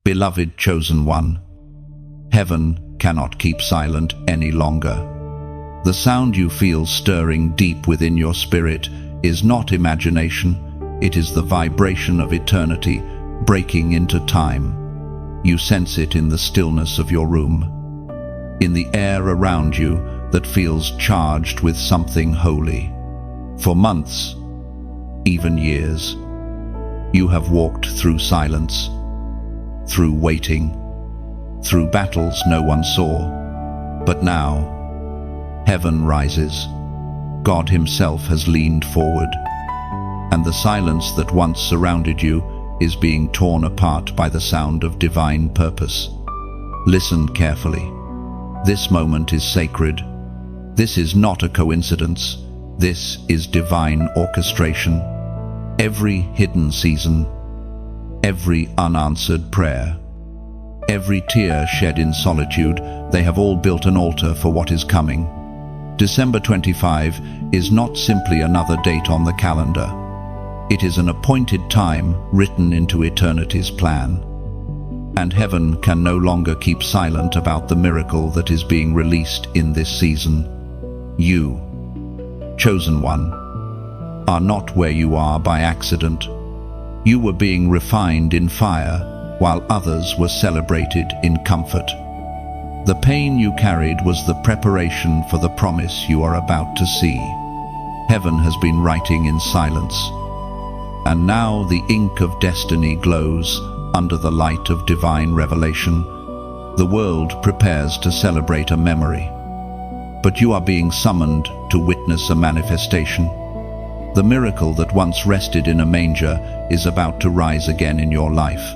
Beloved chosen one, heaven cannot keep silent any longer. The sound you feel stirring deep within your spirit is not imagination, it is the vibration of eternity breaking into time. You sense it in the stillness of your room, in the air around you that feels charged with something holy. For months, even years, you have walked through silence, through waiting, through battles no one saw. But now, heaven rises. God himself has leaned forward, and the silence that once surrounded you is being torn apart by the sound of divine purpose. Listen carefully. This moment is sacred. This is not a coincidence. This is divine orchestration. Every hidden season, every unanswered prayer, every tear shed in solitude, they have all built an altar for what is coming. December 25 is not simply another date on the calendar. It is an appointed time written into eternity's plan. And heaven can no longer keep silent about the miracle that is being released in this season. You, chosen one, are not where you are by accident. You were being refined in fire, while others were celebrated in comfort. The pain you carried was the preparation for the promise you are about to see. Heaven has been writing in silence, and now the ink of destiny glows under the light of divine revelation. The world prepares to celebrate a memory, but you are being summoned to witness a manifestation. The miracle that once rested in a manger is about to rise again in your life.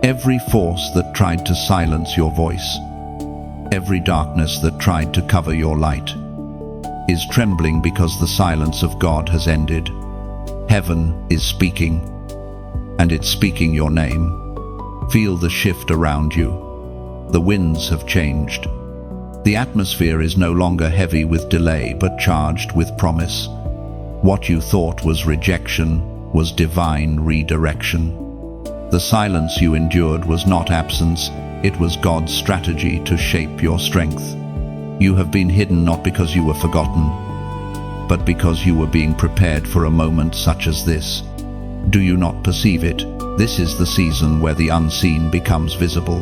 Every force that tried to silence your voice, every darkness that tried to cover your light, is trembling because the silence of God has ended. Heaven is speaking, and it's speaking your name. Feel the shift around you. The winds have changed. The atmosphere is no longer heavy with delay, but charged with promise. What you thought was rejection was divine redirection. The silence you endured was not absence, it was God's strategy to shape your strength. You have been hidden not because you were forgotten, but because you were being prepared for a moment such as this. Do you not perceive it? This is the season where the unseen becomes visible,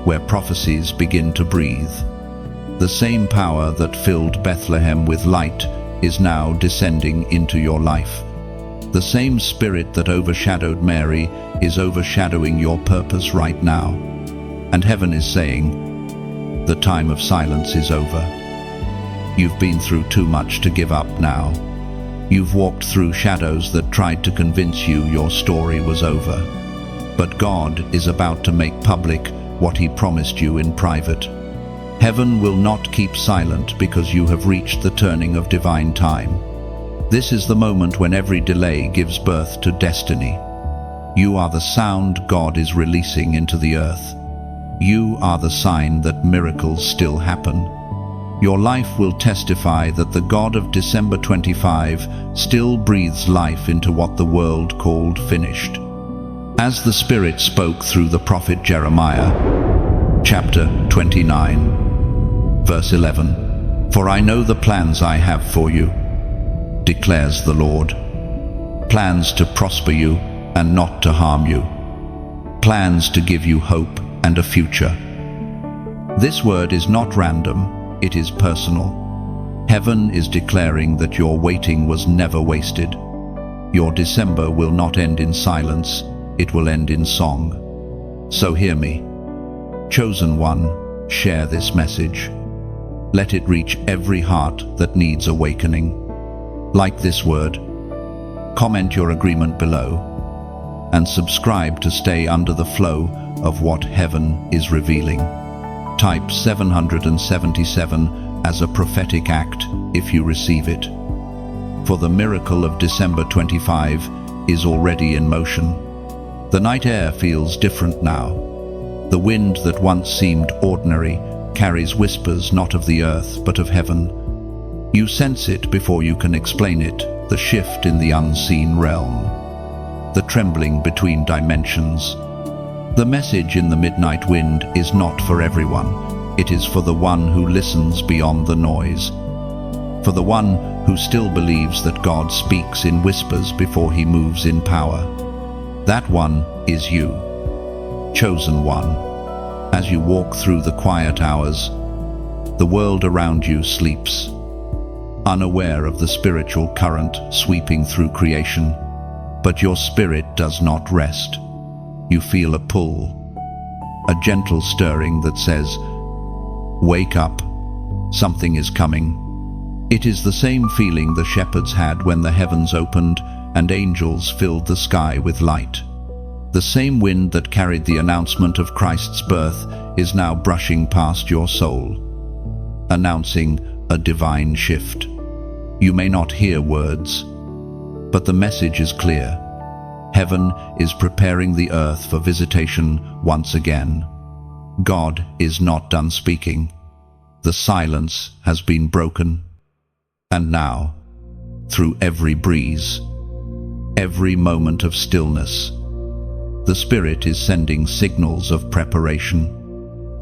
where prophecies begin to breathe. The same power that filled Bethlehem with light is now descending into your life. The same spirit that overshadowed Mary is overshadowing your purpose right now. And heaven is saying, the time of silence is over. You've been through too much to give up now. You've walked through shadows that tried to convince you your story was over. But God is about to make public what He promised you in private. Heaven will not keep silent because you have reached the turning of divine time. This is the moment when every delay gives birth to destiny. You are the sound God is releasing into the earth. You are the sign that miracles still happen. Your life will testify that the God of December 25 still breathes life into what the world called finished. As the Spirit spoke through the prophet Jeremiah, chapter 29, verse 11, "For I know the plans I have for you, declares the Lord, plans to prosper you and not to harm you, plans to give you hope and a future." This word is not random, it is personal. Heaven is declaring that your waiting was never wasted. Your December will not end in silence, it will end in song. So hear me. Chosen one, share this message. Let it reach every heart that needs awakening. Like this word, comment your agreement below, and subscribe to stay under the flow of what heaven is revealing. Type 777 as a prophetic act if you receive it. For the miracle of December 25 is already in motion. The night air feels different now. The wind that once seemed ordinary carries whispers not of the earth but of heaven. You sense it before you can explain it, the shift in the unseen realm, the trembling between dimensions, The message in the midnight wind is not for everyone. It is for the one who listens beyond the noise. For the one who still believes that God speaks in whispers before he moves in power. That one is you, chosen one. As you walk through the quiet hours, the world around you sleeps, unaware of the spiritual current sweeping through creation. But your spirit does not rest. You feel a pull, a gentle stirring that says, "Wake up, something is coming." It is the same feeling the shepherds had when the heavens opened and angels filled the sky with light. The same wind that carried the announcement of Christ's birth is now brushing past your soul, announcing a divine shift. You may not hear words, but the message is clear. Heaven is preparing the earth for visitation once again. God is not done speaking. The silence has been broken. And now, through every breeze, every moment of stillness, the Spirit is sending signals of preparation.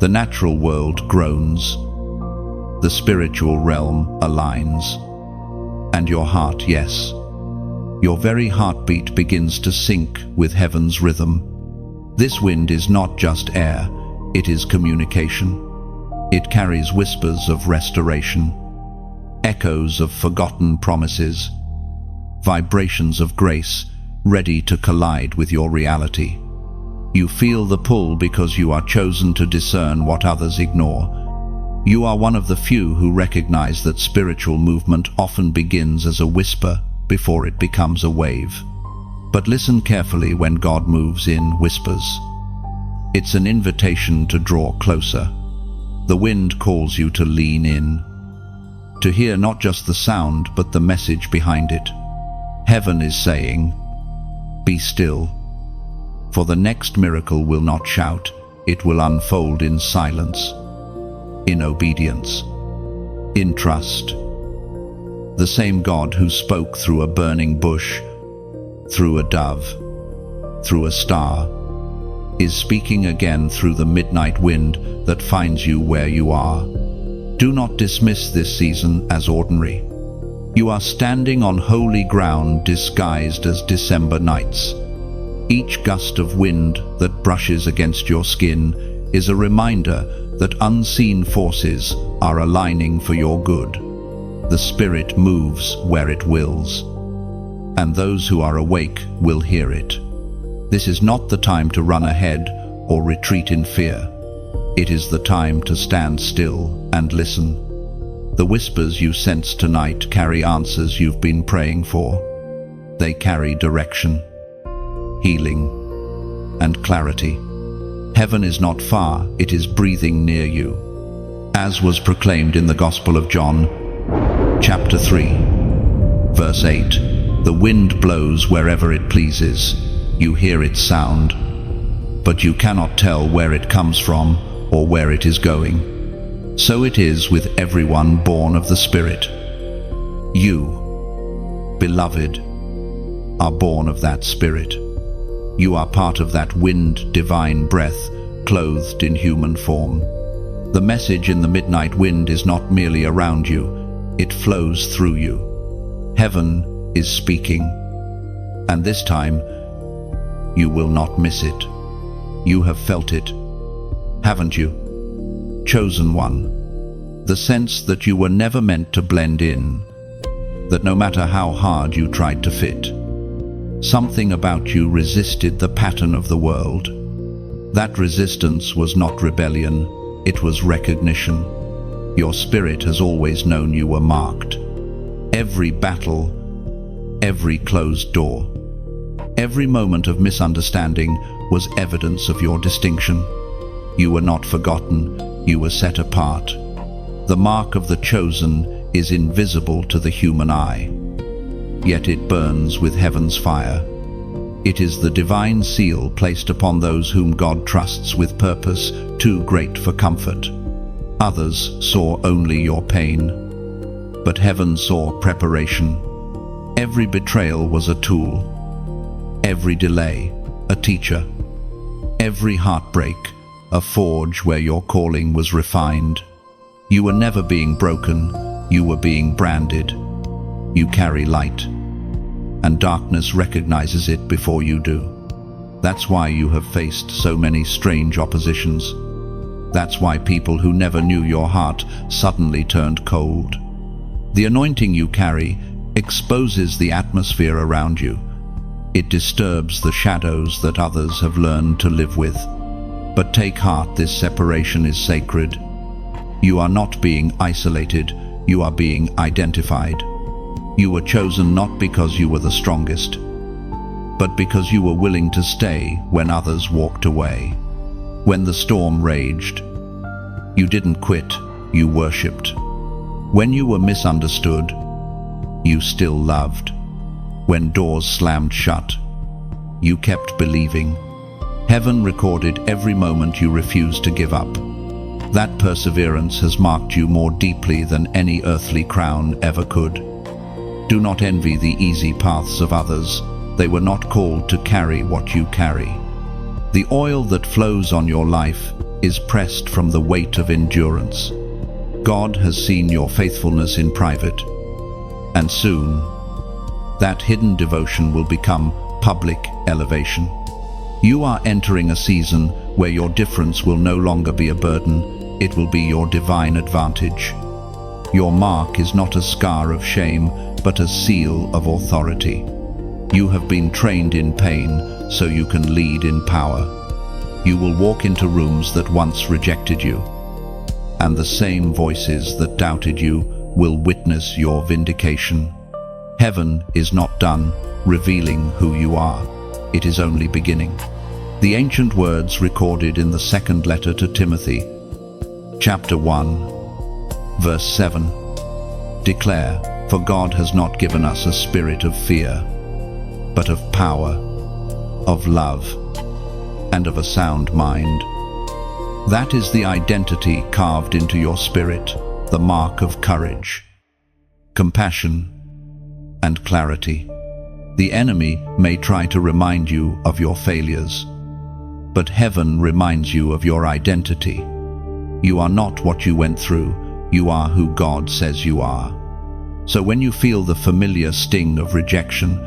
The natural world groans. The spiritual realm aligns. And your heart, yes, your very heartbeat begins to sync with heaven's rhythm. This wind is not just air, it is communication. It carries whispers of restoration, echoes of forgotten promises, vibrations of grace ready to collide with your reality. You feel the pull because you are chosen to discern what others ignore. You are one of the few who recognize that spiritual movement often begins as a whisper before it becomes a wave. But listen carefully when God moves in whispers. It's an invitation to draw closer. The wind calls you to lean in, to hear not just the sound but the message behind it. Heaven is saying, "Be still." For the next miracle will not shout, it will unfold in silence, in obedience, in trust. The same God who spoke through a burning bush, through a dove, through a star, is speaking again through the midnight wind that finds you where you are. Do not dismiss this season as ordinary. You are standing on holy ground disguised as December nights. Each gust of wind that brushes against your skin is a reminder that unseen forces are aligning for your good. The Spirit moves where it wills, and those who are awake will hear it. This is not the time to run ahead or retreat in fear. It is the time to stand still and listen. The whispers you sense tonight carry answers you've been praying for. They carry direction, healing, and clarity. Heaven is not far, it is breathing near you. As was proclaimed in the Gospel of John, chapter 3, verse 8, "The wind blows wherever it pleases. You hear its sound, but you cannot tell where it comes from or where it is going. So it is with everyone born of the Spirit. You, beloved, are born of that Spirit. You are part of that wind, divine breath, clothed in human form. The message in the midnight wind is not merely around you, it flows through you. Heaven is speaking, and this time, you will not miss it. You have felt it, haven't you? Chosen one. The sense that you were never meant to blend in, that no matter how hard you tried to fit, something about you resisted the pattern of the world. That resistance was not rebellion, it was recognition. Your spirit has always known you were marked. Every battle, every closed door, every moment of misunderstanding was evidence of your distinction. You were not forgotten, you were set apart. The mark of the chosen is invisible to the human eye, yet it burns with heaven's fire. It is the divine seal placed upon those whom God trusts with purpose too great for comfort. Others saw only your pain, but heaven saw preparation. Every betrayal was a tool, every delay a teacher, every heartbreak a forge where your calling was refined. You were never being broken, you were being branded. You carry light, and darkness recognizes it before you do. That's why you have faced so many strange oppositions. That's why people who never knew your heart suddenly turned cold. The anointing you carry exposes the atmosphere around you. It disturbs the shadows that others have learned to live with. But take heart, this separation is sacred. You are not being isolated, you are being identified. You were chosen not because you were the strongest, but because you were willing to stay when others walked away. When the storm raged, you didn't quit, you worshipped. When you were misunderstood, you still loved. When doors slammed shut, you kept believing. Heaven recorded every moment you refused to give up. That perseverance has marked you more deeply than any earthly crown ever could. Do not envy the easy paths of others. They were not called to carry what you carry. The oil that flows on your life is pressed from the weight of endurance. God has seen your faithfulness in private, and soon, that hidden devotion will become public elevation. You are entering a season where your difference will no longer be a burden, it will be your divine advantage. Your mark is not a scar of shame, but a seal of authority. You have been trained in pain, so you can lead in power. You will walk into rooms that once rejected you, and the same voices that doubted you will witness your vindication. Heaven is not done revealing who you are. It is only beginning. The ancient words recorded in the second letter to Timothy, chapter 1, verse 7, declare, "For God has not given us a spirit of fear, but of power, of love, and of a sound mind." That is the identity carved into your spirit, the mark of courage, compassion, and clarity. The enemy may try to remind you of your failures, but heaven reminds you of your identity. You are not what you went through, you are who God says you are. So when you feel the familiar sting of rejection,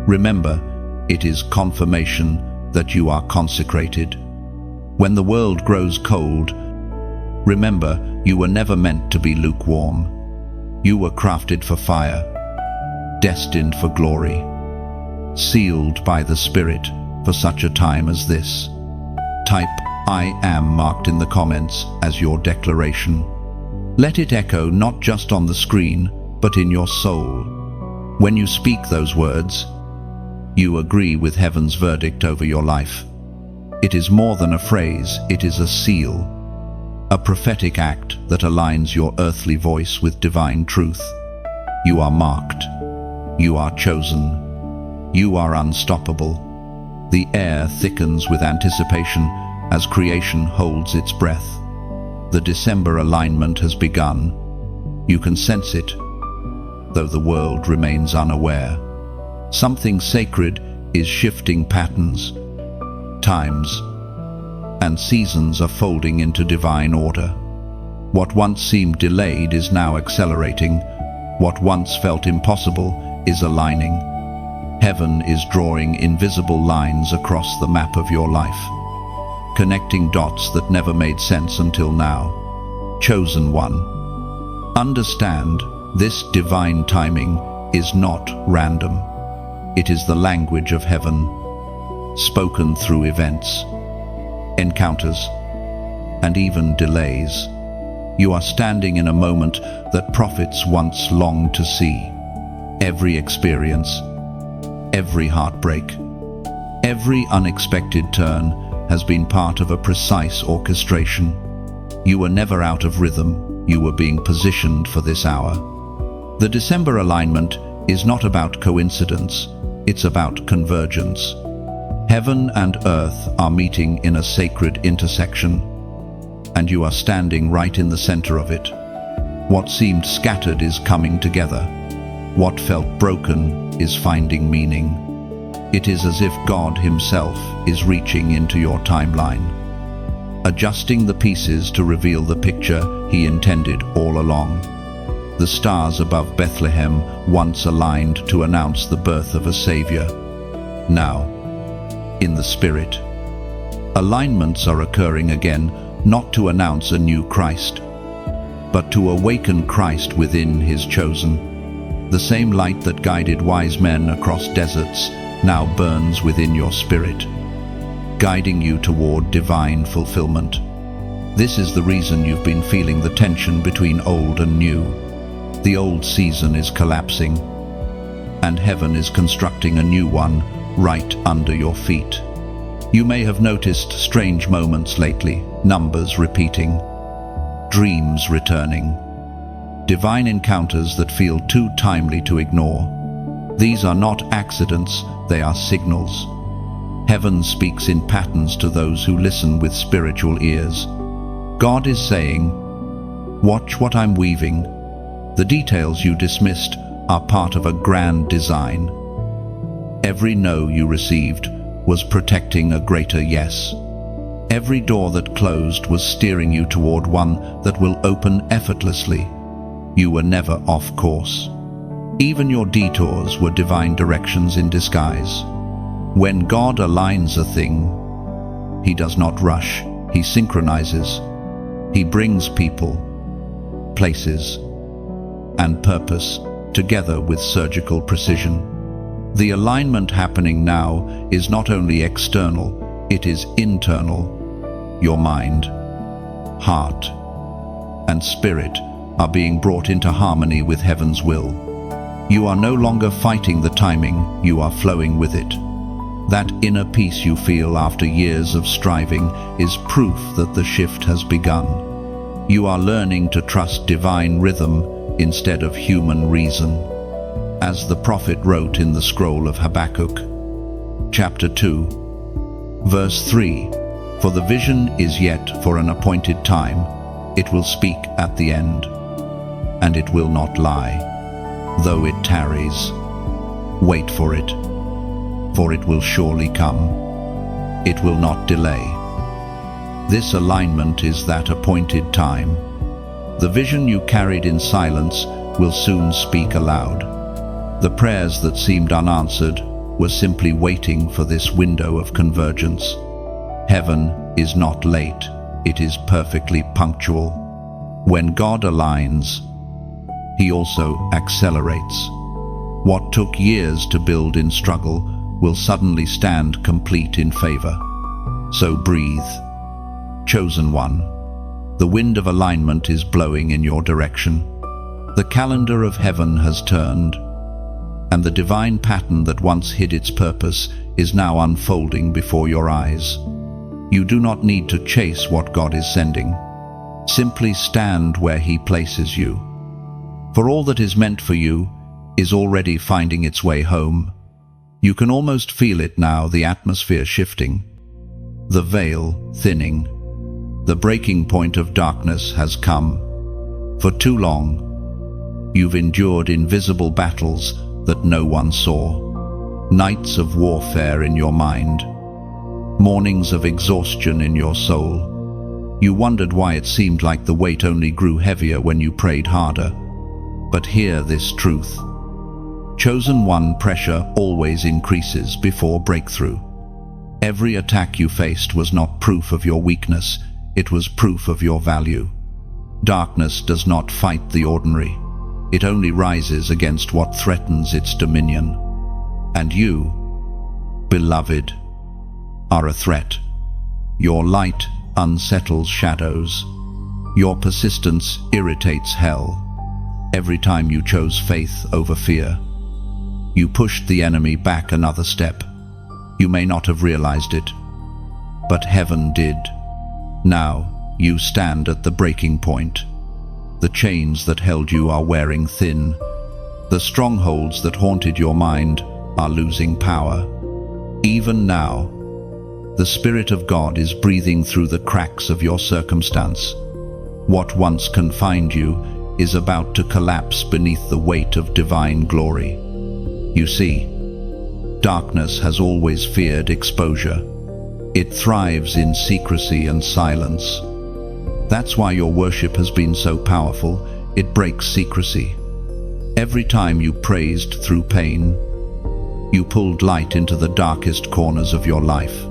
remember, it is confirmation that you are consecrated. When the world grows cold, remember, you were never meant to be lukewarm. You were crafted for fire, destined for glory, sealed by the Spirit for such a time as this. Type "I am" marked in the comments as your declaration. Let it echo not just on the screen, but in your soul. When you speak those words, you agree with heaven's verdict over your life. It is more than a phrase, it is a seal, a prophetic act that aligns your earthly voice with divine truth. You are marked. You are chosen. You are unstoppable. The air thickens with anticipation as creation holds its breath. The December alignment has begun. You can sense it, though the world remains unaware. Something sacred is shifting patterns. Times and seasons are folding into divine order. What once seemed delayed is now accelerating. What once felt impossible is aligning. Heaven is drawing invisible lines across the map of your life, connecting dots that never made sense until now. Chosen one. Understand, this divine timing is not random. It is the language of heaven, spoken through events, encounters, and even delays. You are standing in a moment that prophets once longed to see. Every experience, every heartbreak, every unexpected turn has been part of a precise orchestration. You were never out of rhythm, you were being positioned for this hour. The December alignment is not about coincidence, it's about convergence. Heaven and earth are meeting in a sacred intersection, and you are standing right in the center of it. What seemed scattered is coming together. What felt broken is finding meaning. It is as if God Himself is reaching into your timeline, adjusting the pieces to reveal the picture He intended all along. The stars above Bethlehem once aligned to announce the birth of a Savior. Now, in the Spirit, alignments are occurring again, not to announce a new Christ, but to awaken Christ within His chosen. The same light that guided wise men across deserts now burns within your spirit, guiding you toward divine fulfillment. This is the reason you've been feeling the tension between old and new. The old season is collapsing, and heaven is constructing a new one right under your feet. You may have noticed strange moments lately, numbers repeating, dreams returning, divine encounters that feel too timely to ignore. These are not accidents, they are signals. Heaven speaks in patterns to those who listen with spiritual ears. God is saying, "Watch what I'm weaving. The details you dismissed are part of a grand design." Every no you received was protecting a greater yes. Every door that closed was steering you toward one that will open effortlessly. You were never off course. Even your detours were divine directions in disguise. When God aligns a thing, He does not rush, He synchronizes. He brings people, places, and purpose together with surgical precision. The alignment happening now is not only external, it is internal. Your mind, heart, and spirit are being brought into harmony with heaven's will. You are no longer fighting the timing, you are flowing with it. That inner peace you feel after years of striving is proof that the shift has begun. You are learning to trust divine rhythm instead of human reason. As the prophet wrote in the scroll of Habakkuk, chapter 2, verse 3, "For the vision is yet for an appointed time, it will speak at the end, and it will not lie. Though it tarries, wait for it will surely come. It will not delay." This alignment is that appointed time. The vision you carried in silence will soon speak aloud. The prayers that seemed unanswered were simply waiting for this window of convergence. Heaven is not late, it is perfectly punctual. When God aligns, He also accelerates. What took years to build in struggle will suddenly stand complete in favor. So breathe. Chosen one, the wind of alignment is blowing in your direction. The calendar of heaven has turned, and the divine pattern that once hid its purpose is now unfolding before your eyes. You do not need to chase what God is sending. Simply stand where He places you. For all that is meant for you is already finding its way home. You can almost feel it now, the atmosphere shifting, the veil thinning. The breaking point of darkness has come. For too long, you've endured invisible battles that no one saw. Nights of warfare in your mind, mornings of exhaustion in your soul. You wondered why it seemed like the weight only grew heavier when you prayed harder. But hear this truth. Chosen one, pressure always increases before breakthrough. Every attack you faced was not proof of your weakness, it was proof of your value. Darkness does not fight the ordinary. It only rises against what threatens its dominion. And you, beloved, are a threat. Your light unsettles shadows. Your persistence irritates hell. Every time you chose faith over fear, you pushed the enemy back another step. You may not have realized it, but heaven did. Now you stand at the breaking point. The chains that held you are wearing thin. The strongholds that haunted your mind are losing power. Even now, the Spirit of God is breathing through the cracks of your circumstance. What once confined you is about to collapse beneath the weight of divine glory. You see, Darkness has always feared exposure. It thrives in secrecy and silence. That's why your worship has been so powerful. It breaks secrecy. Every time you praised through pain, you pulled light into the darkest corners of your life.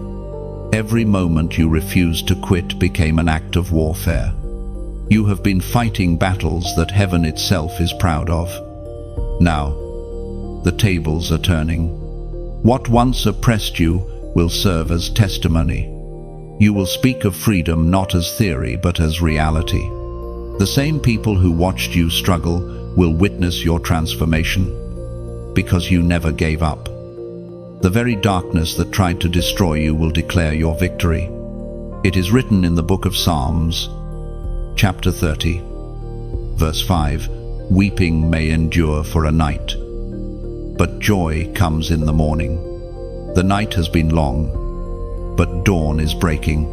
Every moment you refused to quit became an act of warfare. You have been fighting battles that heaven itself is proud of. Now, the tables are turning. What once oppressed you will serve as testimony. You will speak of freedom not as theory but as reality. The same people who watched you struggle will witness your transformation, because you never gave up. The very darkness that tried to destroy you will declare your victory. It is written in the book of Psalms, chapter 30, verse 5, "Weeping may endure for a night, but joy comes in the morning. The night has been long, but dawn is breaking.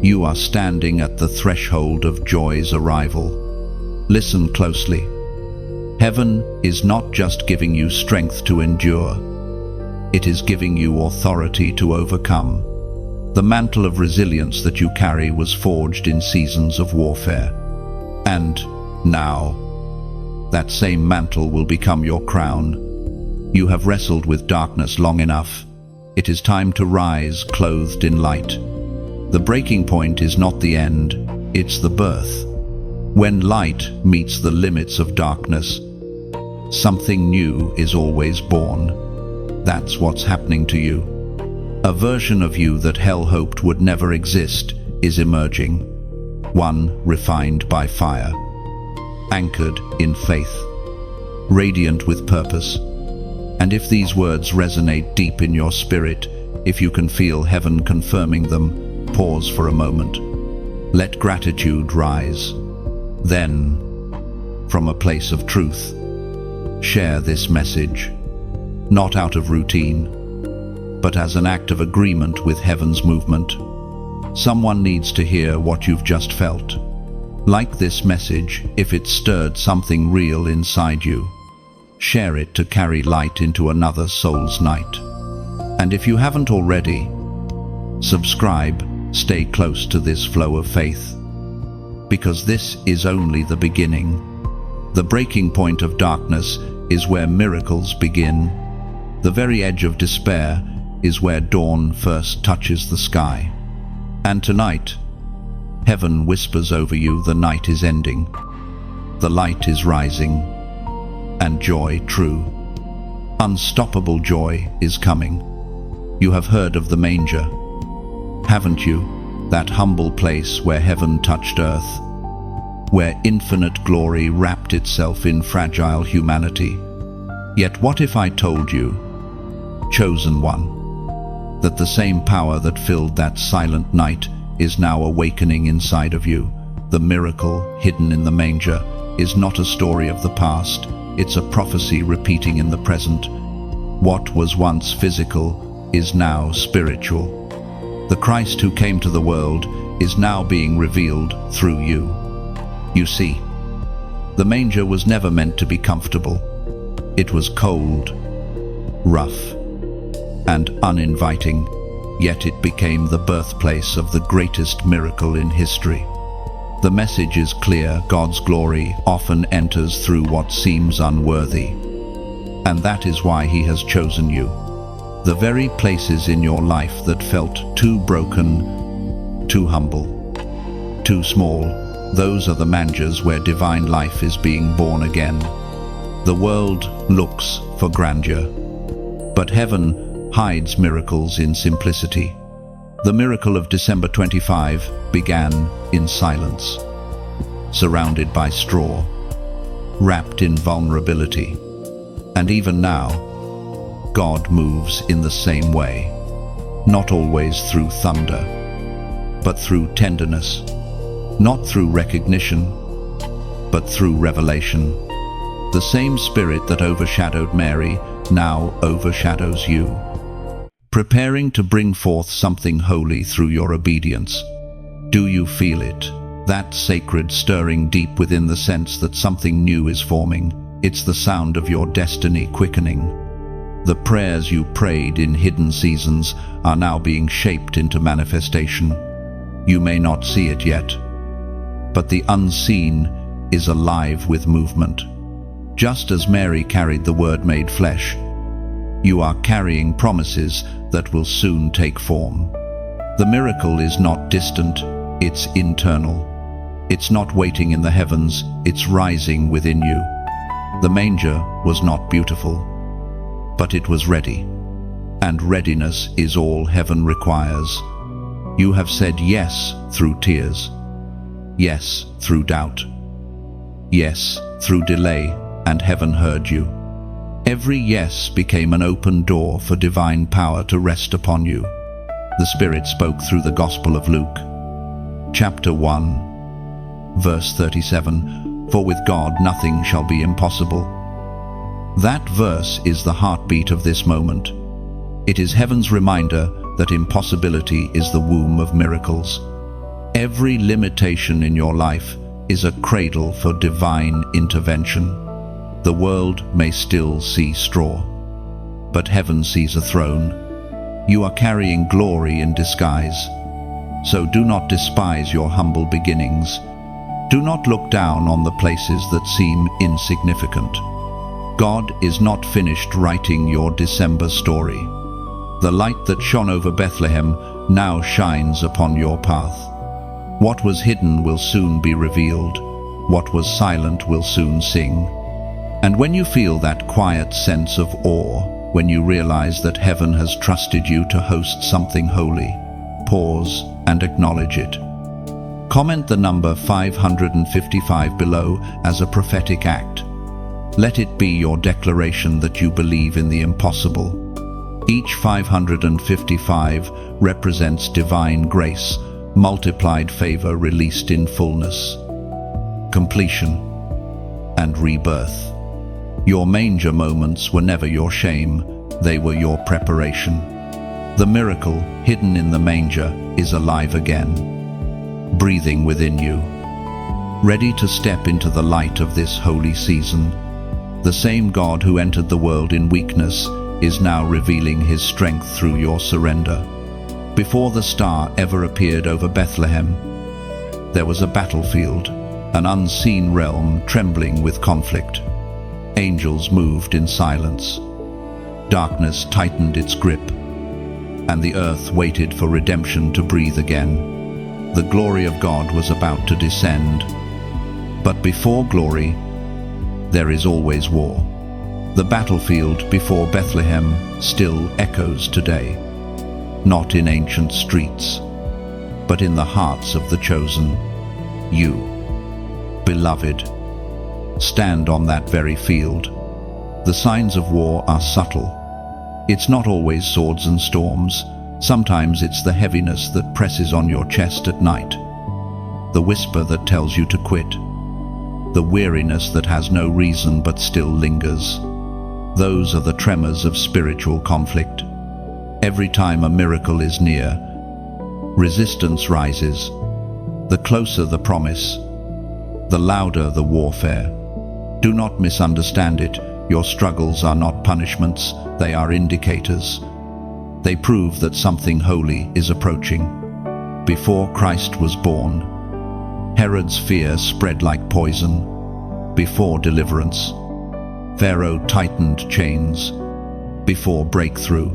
You are standing at the threshold of joy's arrival." Listen closely. Heaven is not just giving you strength to endure. It is giving you authority to overcome. The mantle of resilience that you carry was forged in seasons of warfare. And now, that same mantle will become your crown. You have wrestled with darkness long enough. It is time to rise clothed in light. The breaking point is not the end, it's the birth. When light meets the limits of darkness, something new is always born. That's what's happening to you. A version of you that hell hoped would never exist is emerging. One refined by fire, anchored in faith, radiant with purpose. And if these words resonate deep in your spirit, if you can feel heaven confirming them, pause for a moment. Let gratitude rise. Then, from a place of truth, share this message, not out of routine, but as an act of agreement with heaven's movement. Someone needs to hear what you've just felt. Like this message, if it stirred something real inside you, share it to carry light into another soul's night. And if you haven't already, subscribe, stay close to this flow of faith. Because this is only the beginning. The breaking point of darkness is where miracles begin. The very edge of despair is where dawn first touches the sky. And tonight, heaven whispers over you, the night is ending, the light is rising, and joy, true, unstoppable joy, is coming. You have heard of the manger, haven't you? That humble place where heaven touched earth, where infinite glory wrapped itself in fragile humanity. Yet what if I told you, chosen one, that the same power that filled that silent night is now awakening inside of you? The miracle hidden in the manger is not a story of the past, it's a prophecy repeating in the present. What was once physical is now spiritual. The Christ who came to the world is now being revealed through you. You see, the manger was never meant to be comfortable. It was cold, rough, and uninviting, yet it became the birthplace of the greatest miracle in history. The message is clear: God's glory often enters through what seems unworthy. And that is why He has chosen you. The very places in your life that felt too broken, too humble, too small, those are the mangers where divine life is being born again. The world looks for grandeur, but heaven hides miracles in simplicity. The miracle of December 25 began in silence, surrounded by straw, wrapped in vulnerability. And even now, God moves in the same way, not always through thunder, but through tenderness, not through recognition, but through revelation. The same Spirit that overshadowed Mary now overshadows you, preparing to bring forth something holy through your obedience. Do you feel it? That sacred stirring deep within, the sense that something new is forming. It's the sound of your destiny quickening. The prayers you prayed in hidden seasons are now being shaped into manifestation. You may not see it yet, but the unseen is alive with movement. Just as Mary carried the Word made flesh, you are carrying promises that will soon take form. The miracle is not distant, it's internal. It's not waiting in the heavens, it's rising within you. The manger was not beautiful, but it was ready. And readiness is all heaven requires. You have said yes through tears, yes through doubt, yes through delay, and heaven heard you. Every yes became an open door for divine power to rest upon you. The Spirit spoke through the Gospel of Luke, chapter 1, verse 37, "For with God nothing shall be impossible." That verse is the heartbeat of this moment. It is heaven's reminder that impossibility is the womb of miracles. Every limitation in your life is a cradle for divine intervention. The world may still see straw, but heaven sees a throne. You are carrying glory in disguise. So do not despise your humble beginnings. Do not look down on the places that seem insignificant. God is not finished writing your December story. The light that shone over Bethlehem now shines upon your path. What was hidden will soon be revealed. What was silent will soon sing. And when you feel that quiet sense of awe, when you realize that heaven has trusted you to host something holy, pause and acknowledge it. Comment the number 555 below as a prophetic act. Let it be your declaration that you believe in the impossible. Each 555 represents divine grace, multiplied favor released in fullness, completion, and rebirth. Your manger moments were never your shame, they were your preparation. The miracle hidden in the manger is alive again, breathing within you, ready to step into the light of this holy season. The same God who entered the world in weakness is now revealing his strength through your surrender. Before the star ever appeared over Bethlehem, there was a battlefield, an unseen realm trembling with conflict. Angels moved in silence. Darkness tightened its grip, and the earth waited for redemption to breathe again. The glory of God was about to descend. But before glory, there is always war. The battlefield before Bethlehem still echoes today, not in ancient streets, but in the hearts of the chosen. You, beloved, stand on that very field. The signs of war are subtle. It's not always swords and storms. Sometimes it's the heaviness that presses on your chest at night, the whisper that tells you to quit, the weariness that has no reason but still lingers. Those are the tremors of spiritual conflict. Every time a miracle is near, resistance rises. The closer the promise, the louder the warfare. Do not misunderstand it. Your struggles are not punishments, they are indicators. They prove that something holy is approaching. Before Christ was born, Herod's fear spread like poison. Before deliverance, Pharaoh tightened chains. Before breakthrough,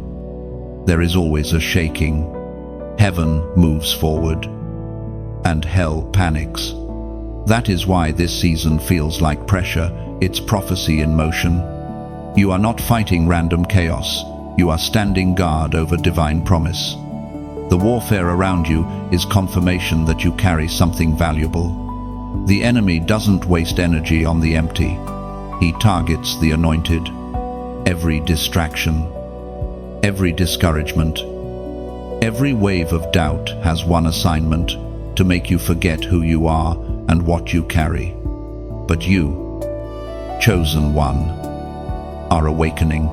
there is always a shaking. Heaven moves forward, and hell panics. That is why this season feels like pressure. It's prophecy in motion. You are not fighting random chaos. You are standing guard over divine promise. The warfare around you is confirmation that you carry something valuable. The enemy doesn't waste energy on the empty. He targets the anointed. Every distraction, every discouragement, every wave of doubt has one assignment: to make you forget who you are and what you carry. But you, chosen one, are awakening.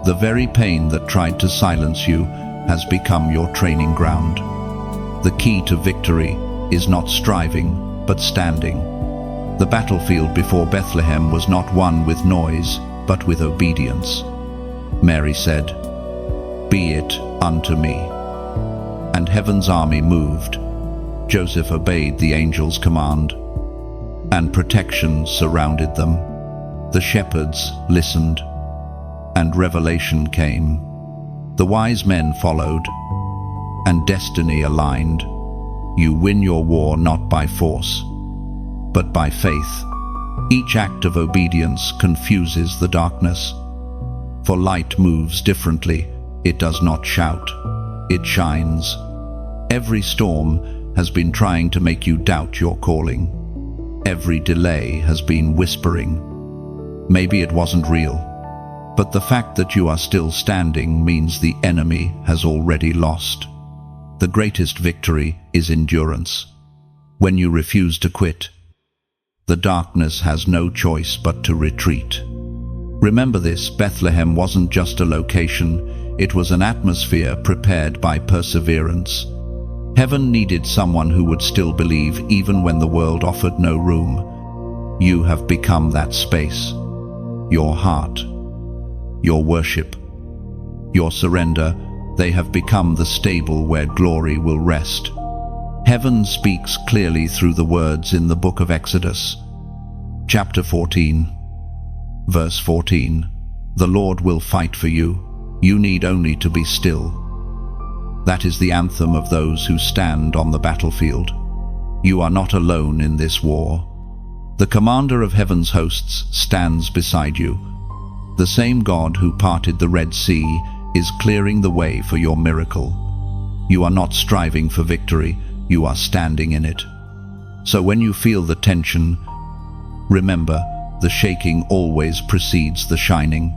The very pain that tried to silence you has become your training ground. The key to victory is not striving, but standing. The battlefield before Bethlehem was not won with noise, but with obedience. Mary said, "Be it unto me." And heaven's army moved. Joseph obeyed the angel's command, and protection surrounded them. The shepherds listened, and revelation came. The wise men followed, and destiny aligned. You win your war not by force, but by faith. Each act of obedience confuses the darkness. For light moves differently. It does not shout, it shines. Every storm has been trying to make you doubt your calling. Every delay has been whispering, maybe it wasn't real. But the fact that you are still standing means the enemy has already lost. The greatest victory is endurance. When you refuse to quit, the darkness has no choice but to retreat. Remember this, Bethlehem wasn't just a location, it was an atmosphere prepared by perseverance. Heaven needed someone who would still believe even when the world offered no room. You have become that space. Your heart, your worship, your surrender, they have become the stable where glory will rest. Heaven speaks clearly through the words in the book of Exodus, chapter 14, verse 14. The Lord will fight for you. You need only to be still. That is the anthem of those who stand on the battlefield. You are not alone in this war. The commander of heaven's hosts stands beside you. The same God who parted the Red Sea is clearing the way for your miracle. You are not striving for victory, you are standing in it. So when you feel the tension, remember, the shaking always precedes the shining.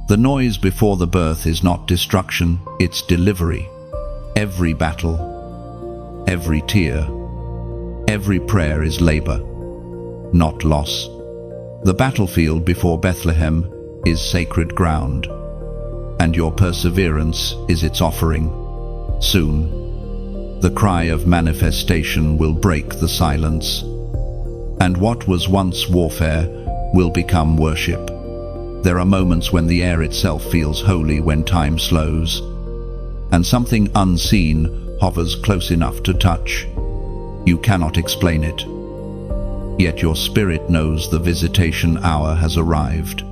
The noise before the birth is not destruction, it's delivery. Every battle, every tear, every prayer is labor, not loss. The battlefield before Bethlehem is sacred ground, and your perseverance is its offering. Soon, the cry of manifestation will break the silence, and what was once warfare will become worship. There are moments when the air itself feels holy, when time slows, and something unseen hovers close enough to touch. You cannot explain it, yet your spirit knows the visitation hour has arrived.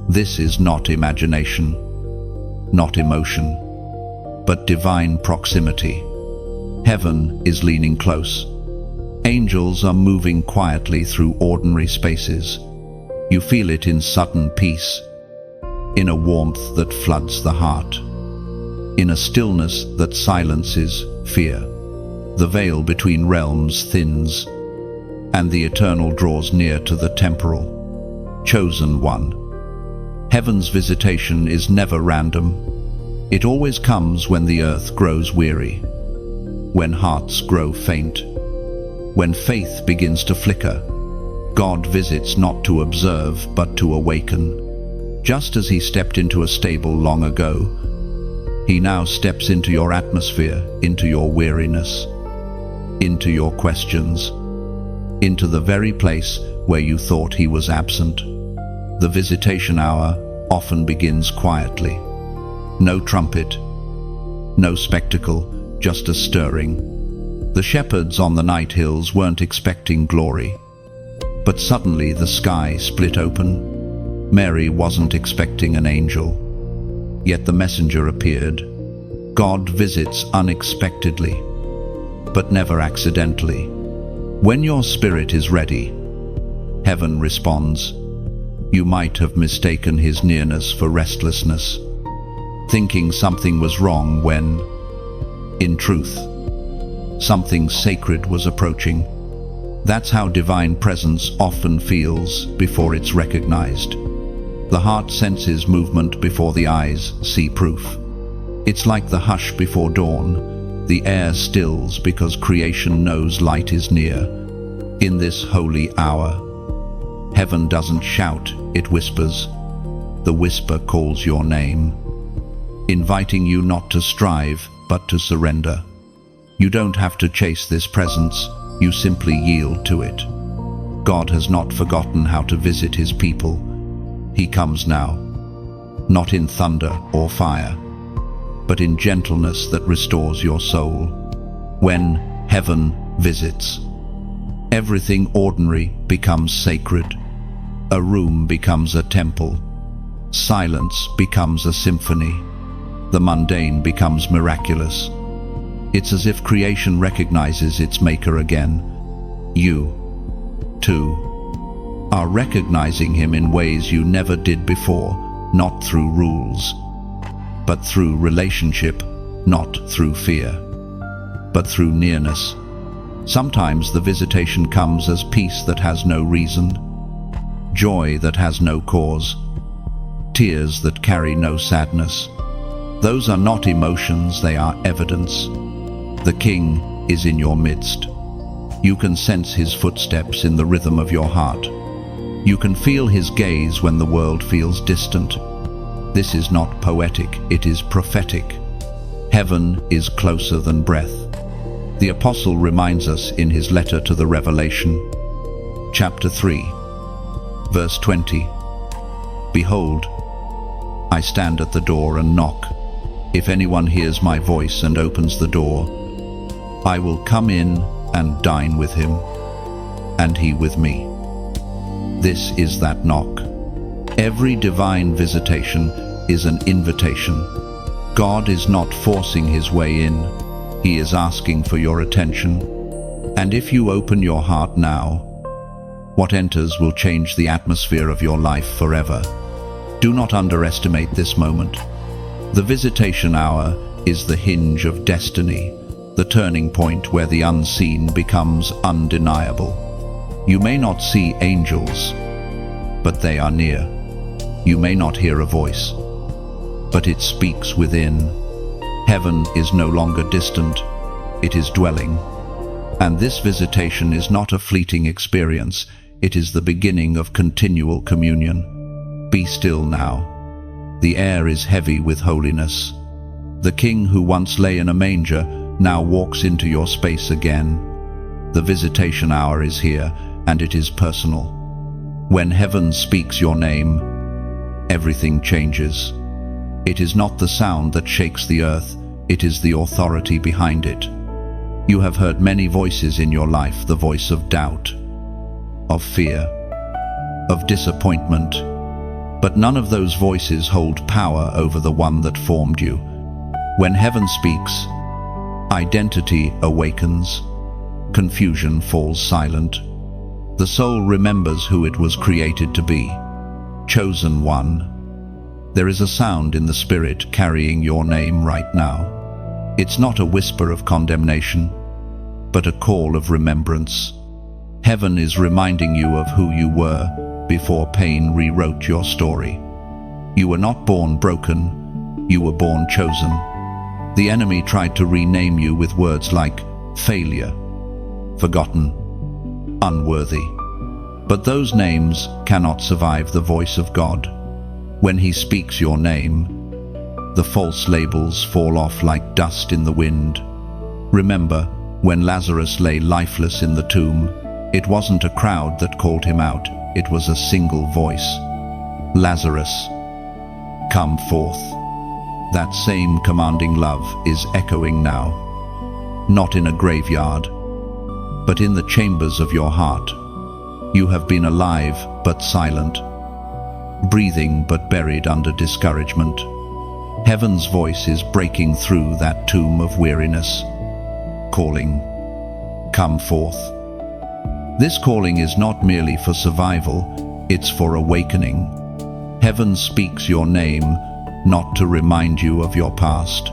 This is not imagination, not emotion, but divine proximity. Heaven is leaning close. Angels are moving quietly through ordinary spaces. You feel it in sudden peace, in a warmth that floods the heart, in a stillness that silences fear. The veil between realms thins, and the eternal draws near to the temporal. Chosen one. Heaven's visitation is never random. It always comes when the earth grows weary, when hearts grow faint, when faith begins to flicker. God visits not to observe, but to awaken. Just as he stepped into a stable long ago, he now steps into your atmosphere, into your weariness, into your questions, into the very place where you thought he was absent. The visitation hour often begins quietly. No trumpet, no spectacle, just a stirring. The shepherds on the night hills weren't expecting glory, but suddenly the sky split open. Mary wasn't expecting an angel, yet the messenger appeared. God visits unexpectedly, but never accidentally. When your spirit is ready, heaven responds. You might have mistaken his nearness for restlessness, thinking something was wrong when, in truth, something sacred was approaching. That's how divine presence often feels before it's recognized. The heart senses movement before the eyes see proof. It's like the hush before dawn. The air stills because creation knows light is near. In this holy hour, heaven doesn't shout, it whispers. The whisper calls your name, inviting you not to strive, but to surrender. You don't have to chase this presence, you simply yield to it. God has not forgotten how to visit his people. He comes now, not in thunder or fire, but in gentleness that restores your soul. When heaven visits, everything ordinary becomes sacred. A room becomes a temple. Silence becomes a symphony. The mundane becomes miraculous. It's as if creation recognizes its maker again. You, too, are recognizing him in ways you never did before, not through rules, but through relationship, not through fear, but through nearness. Sometimes the visitation comes as peace that has no reason, joy that has no cause, tears that carry no sadness. Those are not emotions, they are evidence. The King is in your midst. You can sense his footsteps in the rhythm of your heart. You can feel his gaze when the world feels distant. This is not poetic, it is prophetic. Heaven is closer than breath. The Apostle reminds us in his letter to the Revelation, chapter 3, verse 20. Behold, I stand at the door and knock. If anyone hears my voice and opens the door, I will come in and dine with him, and he with me. This is that knock. Every divine visitation is an invitation. God is not forcing his way in. He is asking for your attention. And if you open your heart now, what enters will change the atmosphere of your life forever. Do not underestimate this moment. The visitation hour is the hinge of destiny, the turning point where the unseen becomes undeniable. You may not see angels, but they are near. You may not hear a voice, but it speaks within. Heaven is no longer distant, it is dwelling. And this visitation is not a fleeting experience, it is the beginning of continual communion. Be still now. The air is heavy with holiness. The King who once lay in a manger now walks into your space again. The visitation hour is here, and it is personal. When heaven speaks your name, everything changes. It is not the sound that shakes the earth, it is the authority behind it. You have heard many voices in your life, the voice of doubt, of fear, of disappointment, but none of those voices hold power over the one that formed you. When heaven speaks, identity awakens, confusion falls silent. The soul remembers who it was created to be, chosen one. There is a sound in the spirit carrying your name right now. It's not a whisper of condemnation, but a call of remembrance. Heaven is reminding you of who you were before pain rewrote your story. You were not born broken, you were born chosen. The enemy tried to rename you with words like failure, forgotten, unworthy. But those names cannot survive the voice of God. When he speaks your name, the false labels fall off like dust in the wind. Remember, when Lazarus lay lifeless in the tomb, it wasn't a crowd that called him out, it was a single voice. Lazarus, come forth. That same commanding love is echoing now, not in a graveyard, but in the chambers of your heart. You have been alive but silent, breathing but buried under discouragement. Heaven's voice is breaking through that tomb of weariness, calling, come forth. This calling is not merely for survival, it's for awakening. Heaven speaks your name, not to remind you of your past,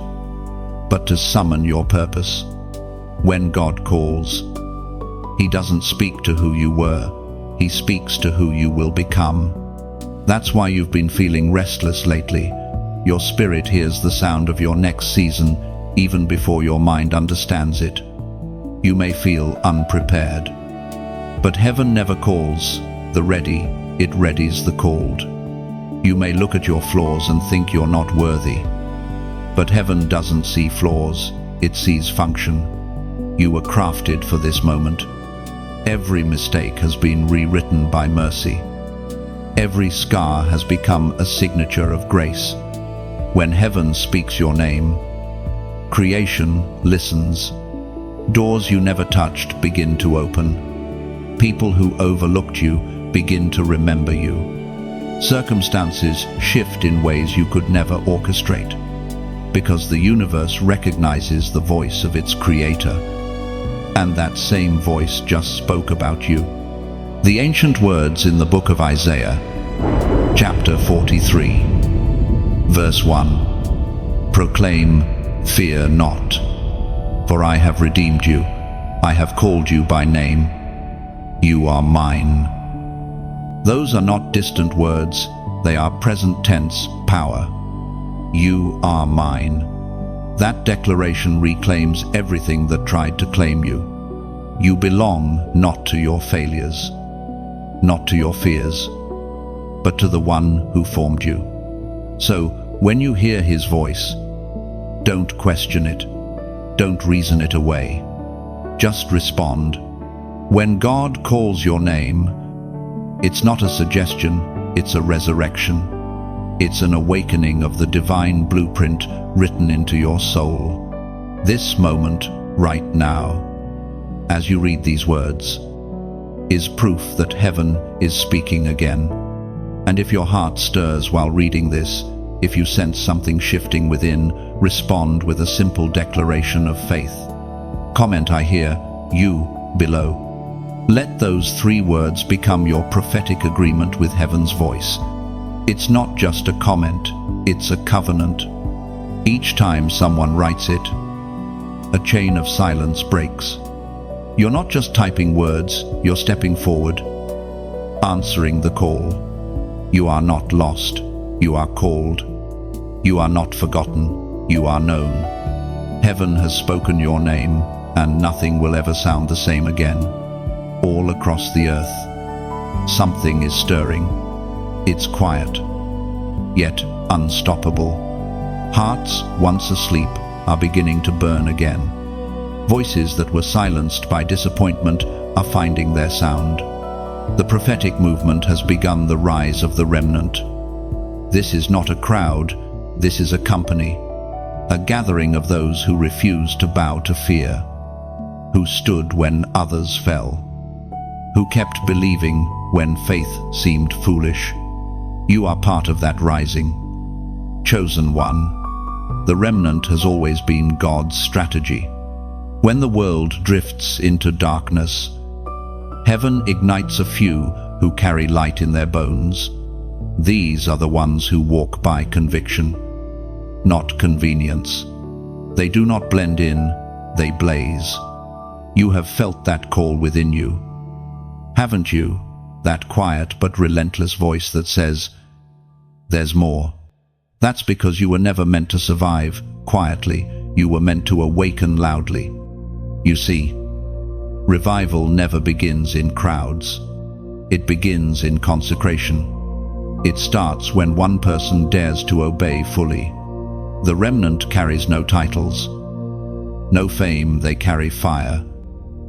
but to summon your purpose. When God calls, he doesn't speak to who you were, he speaks to who you will become. That's why you've been feeling restless lately. Your spirit hears the sound of your next season even before your mind understands it. You may feel unprepared, but heaven never calls the ready, it readies the called. You may look at your flaws and think you're not worthy, but heaven doesn't see flaws, it sees function. You were crafted for this moment. Every mistake has been rewritten by mercy. Every scar has become a signature of grace. When heaven speaks your name, creation listens. Doors you never touched begin to open. People who overlooked you begin to remember you. Circumstances shift in ways you could never orchestrate, because the universe recognizes the voice of its creator. And that same voice just spoke about you. The ancient words in the book of Isaiah, chapter 43, verse 1. Proclaim, fear not, for I have redeemed you. I have called you by name. You are mine. Those are not distant words, they are present tense power. You are mine. That declaration reclaims everything that tried to claim you. You belong not to your failures, not to your fears, but to the one who formed you. So, when you hear his voice, don't question it, don't reason it away. Just respond. When God calls your name, it's not a suggestion, it's a resurrection. It's an awakening of the divine blueprint written into your soul. This moment, right now, as you read these words, is proof that heaven is speaking again. And if your heart stirs while reading this, if you sense something shifting within, respond with a simple declaration of faith. Comment "I hear you" below. Let those 3 words become your prophetic agreement with heaven's voice. It's not just a comment, it's a covenant. Each time someone writes it, a chain of silence breaks. You're not just typing words, you're stepping forward, answering the call. You are not lost, you are called. You are not forgotten, you are known. Heaven has spoken your name, and nothing will ever sound the same again. All across the earth, something is stirring. It's quiet, yet unstoppable. Hearts once asleep are beginning to burn again. Voices that were silenced by disappointment are finding their sound. The prophetic movement has begun the rise of the remnant. This is not a crowd, this is a company, a gathering of those who refused to bow to fear, who stood when others fell, who kept believing when faith seemed foolish. You are part of that rising. Chosen one. The remnant has always been God's strategy. When the world drifts into darkness, heaven ignites a few who carry light in their bones. These are the ones who walk by conviction, not convenience. They do not blend in, they blaze. You have felt that call within you, haven't you? That quiet but relentless voice that says, "There's more." That's because you were never meant to survive quietly, you were meant to awaken loudly. You see, revival never begins in crowds. It begins in consecration. It starts when one person dares to obey fully. The remnant carries no titles, no fame, they carry fire.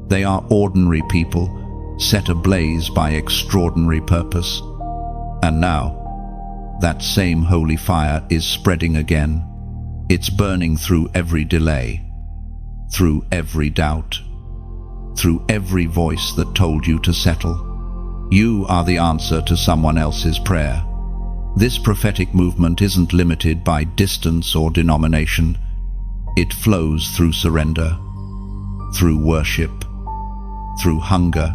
They are ordinary people, set ablaze by extraordinary purpose. And now, that same holy fire is spreading again. It's burning through every delay, through every doubt, through every voice that told you to settle. You are the answer to someone else's prayer. This prophetic movement isn't limited by distance or denomination. It flows through surrender, through worship, through hunger.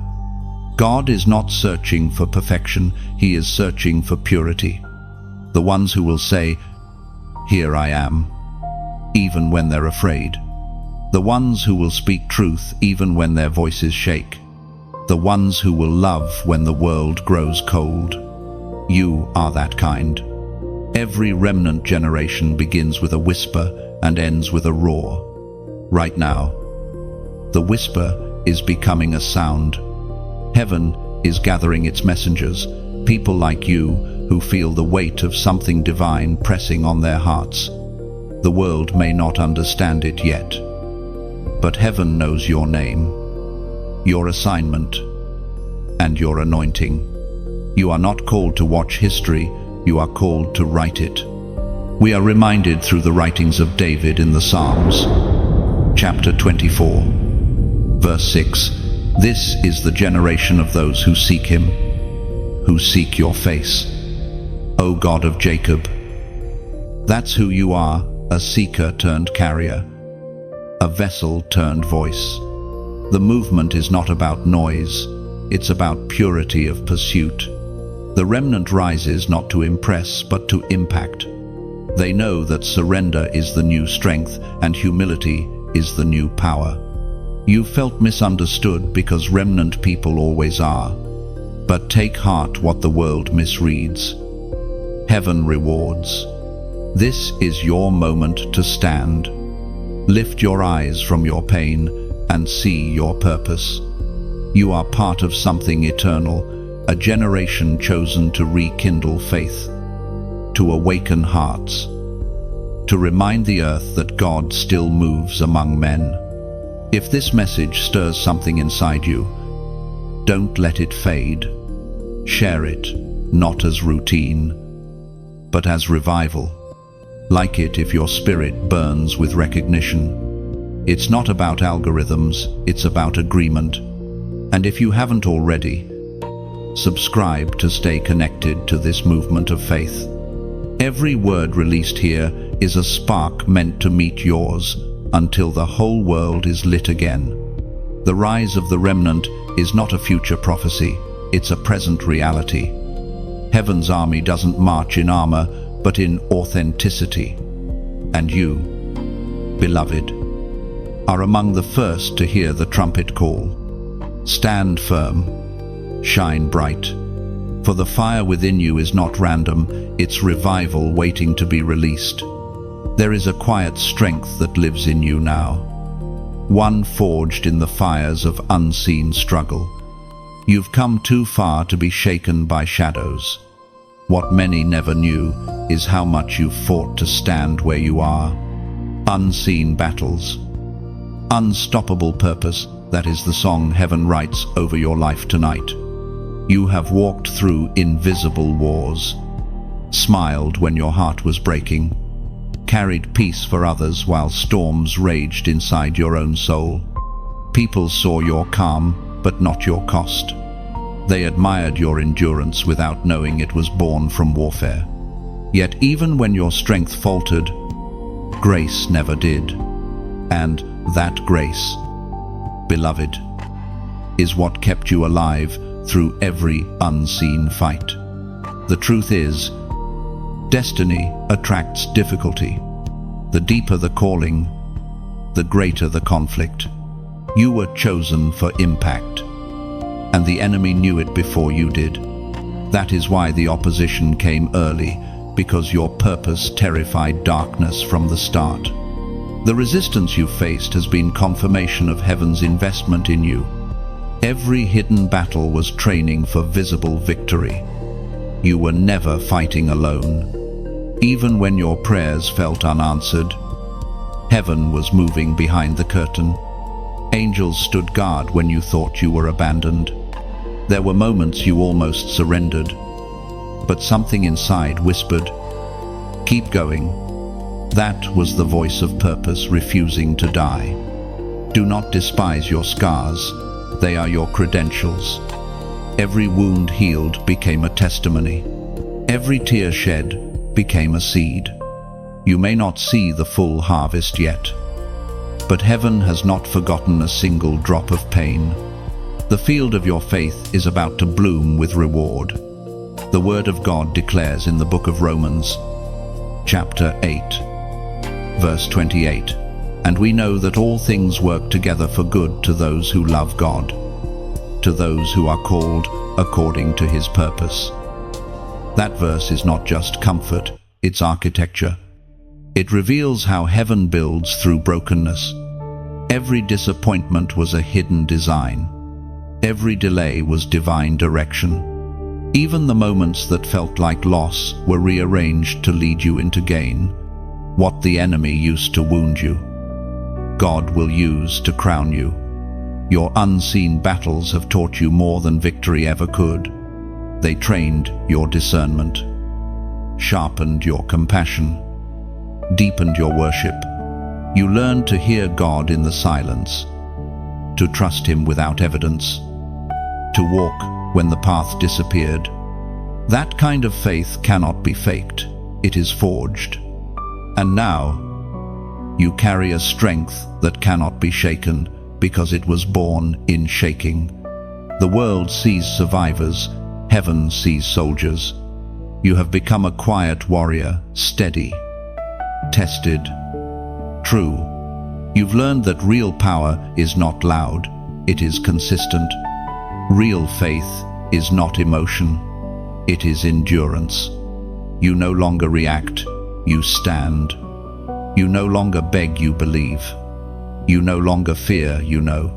God is not searching for perfection, He is searching for purity. The ones who will say, "Here I am," even when they're afraid. The ones who will speak truth even when their voices shake. The ones who will love when the world grows cold. You are that kind. Every remnant generation begins with a whisper and ends with a roar. Right now, the whisper is becoming a sound. Heaven is gathering its messengers, people like you who feel the weight of something divine pressing on their hearts. The world may not understand it yet, but heaven knows your name, your assignment, and your anointing. You are not called to watch history, you are called to write it. We are reminded through the writings of David in the Psalms. Chapter 24, verse 6. This is the generation of those who seek him, who seek your face, O God of Jacob. That's who you are, a seeker turned carrier, a vessel turned voice. The movement is not about noise, it's about purity of pursuit. The remnant rises not to impress, but to impact. They know that surrender is the new strength and humility is the new power. You felt misunderstood because remnant people always are. But take heart what the world misreads. Heaven rewards. This is your moment to stand. Lift your eyes from your pain and see your purpose. You are part of something eternal, a generation chosen to rekindle faith, to awaken hearts, to remind the earth that God still moves among men. If this message stirs something inside you, don't let it fade. Share it, not as routine, but as revival. Like it if your spirit burns with recognition. It's not about algorithms, it's about agreement. And if you haven't already, subscribe to stay connected to this movement of faith. Every word released here is a spark meant to meet yours until the whole world is lit again. The rise of the remnant is not a future prophecy, it's a present reality. Heaven's army doesn't march in armor, but in authenticity. And you, beloved, are among the first to hear the trumpet call. Stand firm, shine bright, for the fire within you is not random, it's revival waiting to be released. There is a quiet strength that lives in you now, one forged in the fires of unseen struggle. You've come too far to be shaken by shadows. What many never knew is how much you've fought to stand where you are. Unseen battles, unstoppable purpose, that is the song heaven writes over your life tonight. You have walked through invisible wars, smiled when your heart was breaking, carried peace for others while storms raged inside your own soul. People saw your calm, but not your cost. They admired your endurance without knowing it was born from warfare. Yet even when your strength faltered, grace never did. And that grace, beloved, is what kept you alive through every unseen fight. The truth is, destiny attracts difficulty. The deeper the calling, the greater the conflict. You were chosen for impact, and the enemy knew it before you did. That is why the opposition came early, because your purpose terrified darkness from the start. The resistance you faced has been confirmation of heaven's investment in you. Every hidden battle was training for visible victory. You were never fighting alone. Even when your prayers felt unanswered, heaven was moving behind the curtain. Angels stood guard when you thought you were abandoned. There were moments you almost surrendered, but something inside whispered, "Keep going." That was the voice of purpose refusing to die. Do not despise your scars. They are your credentials. Every wound healed became a testimony. Every tear shed became a seed. You may not see the full harvest yet, but heaven has not forgotten a single drop of pain. The field of your faith is about to bloom with reward. The Word of God declares in the book of Romans, chapter 8, verse 28, "And we know that all things work together for good to those who love God, to those who are called according to his purpose." That verse is not just comfort, it's architecture. It reveals how heaven builds through brokenness. Every disappointment was a hidden design. Every delay was divine direction. Even the moments that felt like loss were rearranged to lead you into gain. What the enemy used to wound you, God will use to crown you. Your unseen battles have taught you more than victory ever could. They trained your discernment, sharpened your compassion, deepened your worship. You learned to hear God in the silence, to trust Him without evidence, to walk when the path disappeared. That kind of faith cannot be faked. It is forged. And now, you carry a strength that cannot be shaken because it was born in shaking. The world sees survivors, heaven sees soldiers. You have become a quiet warrior, steady, tested, true. You've learned that real power is not loud, it is consistent. Real faith is not emotion, it is endurance. You no longer react, you stand. You no longer beg, you believe. You no longer fear, you know.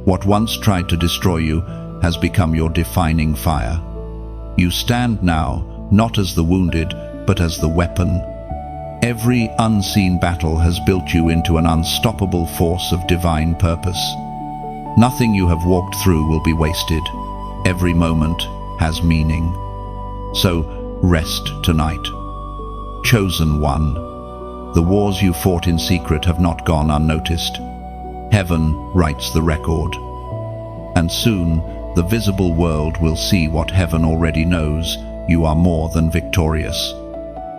What once tried to destroy you has become your defining fire. You stand now, not as the wounded, but as the weapon. Every unseen battle has built you into an unstoppable force of divine purpose. Nothing you have walked through will be wasted. Every moment has meaning. So rest tonight. Chosen one, the wars you fought in secret have not gone unnoticed. Heaven writes the record. And soon, the visible world will see what heaven already knows. You are more than victorious.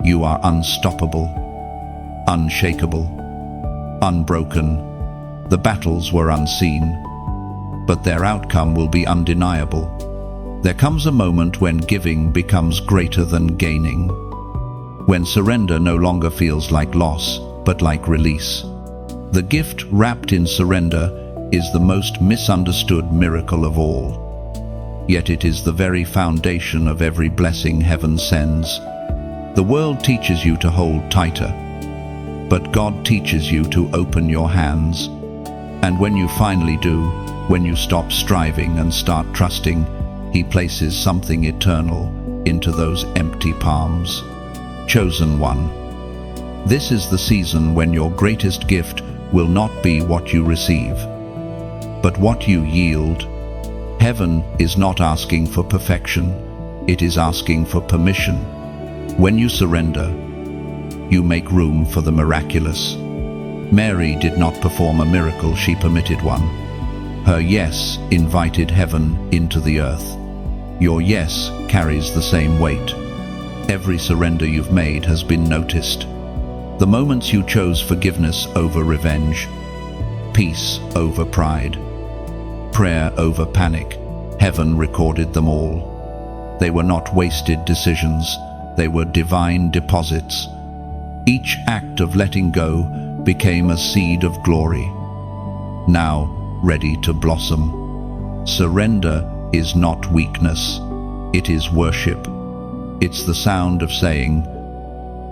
You are unstoppable, unshakable, unbroken. The battles were unseen, but their outcome will be undeniable. There comes a moment when giving becomes greater than gaining, when surrender no longer feels like loss, but like release. The gift wrapped in surrender is the most misunderstood miracle of all. Yet it is the very foundation of every blessing heaven sends. The world teaches you to hold tighter, but God teaches you to open your hands. And when you finally do, when you stop striving and start trusting, He places something eternal into those empty palms. Chosen one, this is the season when your greatest gift will not be what you receive, but what you yield. Heaven is not asking for perfection, it is asking for permission. When you surrender, you make room for the miraculous. Mary did not perform a miracle, she permitted one. Her yes invited heaven into the earth. Your yes carries the same weight. Every surrender you've made has been noticed. The moments you chose forgiveness over revenge, peace over pride, prayer over panic, heaven recorded them all. They were not wasted decisions, they were divine deposits. Each act of letting go became a seed of glory, now ready to blossom. Surrender is not weakness, it is worship. It's the sound of saying,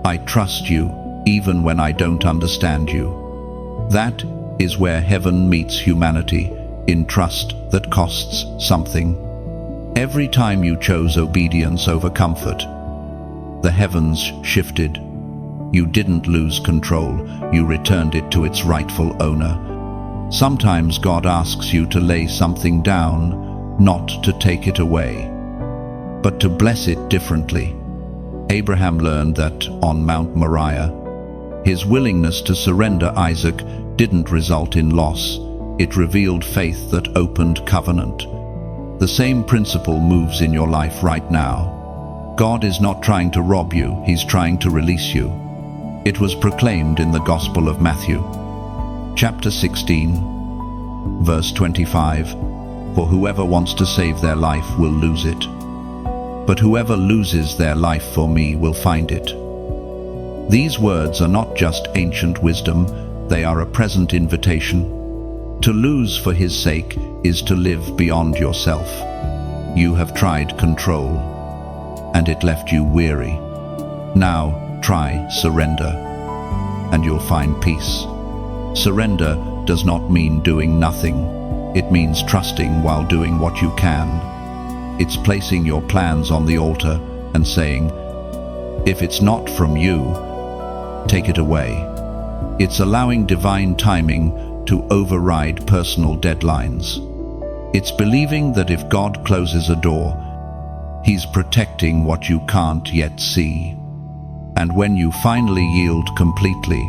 I trust you even when I don't understand you. That is where heaven meets humanity, in trust that costs something. Every time you chose obedience over comfort, the heavens shifted. You didn't lose control, you returned it to its rightful owner. Sometimes God asks you to lay something down, not to take it away, but to bless it differently. Abraham learned that on Mount Moriah. His willingness to surrender Isaac didn't result in loss. It revealed faith that opened covenant. The same principle moves in your life right now. God is not trying to rob you, He's trying to release you. It was proclaimed in the Gospel of Matthew, chapter 16, verse 25, for whoever wants to save their life will lose it, but whoever loses their life for me will find it. These words are not just ancient wisdom, they are a present invitation. To lose for His sake is to live beyond yourself. You have tried control, and it left you weary. Now try surrender, and you'll find peace. Surrender does not mean doing nothing. It means trusting while doing what you can. It's placing your plans on the altar and saying, if it's not from you, take it away. It's allowing divine timing to override personal deadlines. It's believing that if God closes a door, He's protecting what you can't yet see. And when you finally yield completely,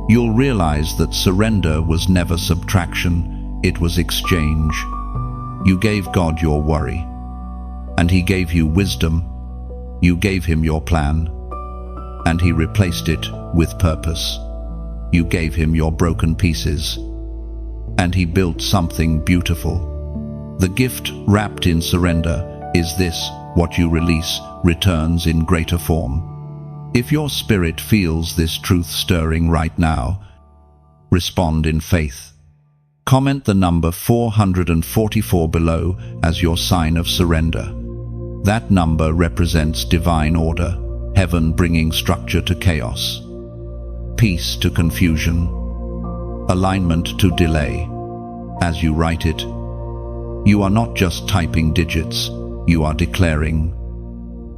you'll realize that surrender was never subtraction, it was exchange. You gave God your worry, and He gave you wisdom. You gave Him your plan, and He replaced it with purpose. You gave Him your broken pieces, and He built something beautiful. The gift wrapped in surrender is this: what you release returns in greater form. If your spirit feels this truth stirring right now, respond in faith. Comment the number 444 below as your sign of surrender. That number represents divine order, heaven bringing structure to chaos, peace to confusion, alignment to delay. As you write it, you are not just typing digits, you are declaring,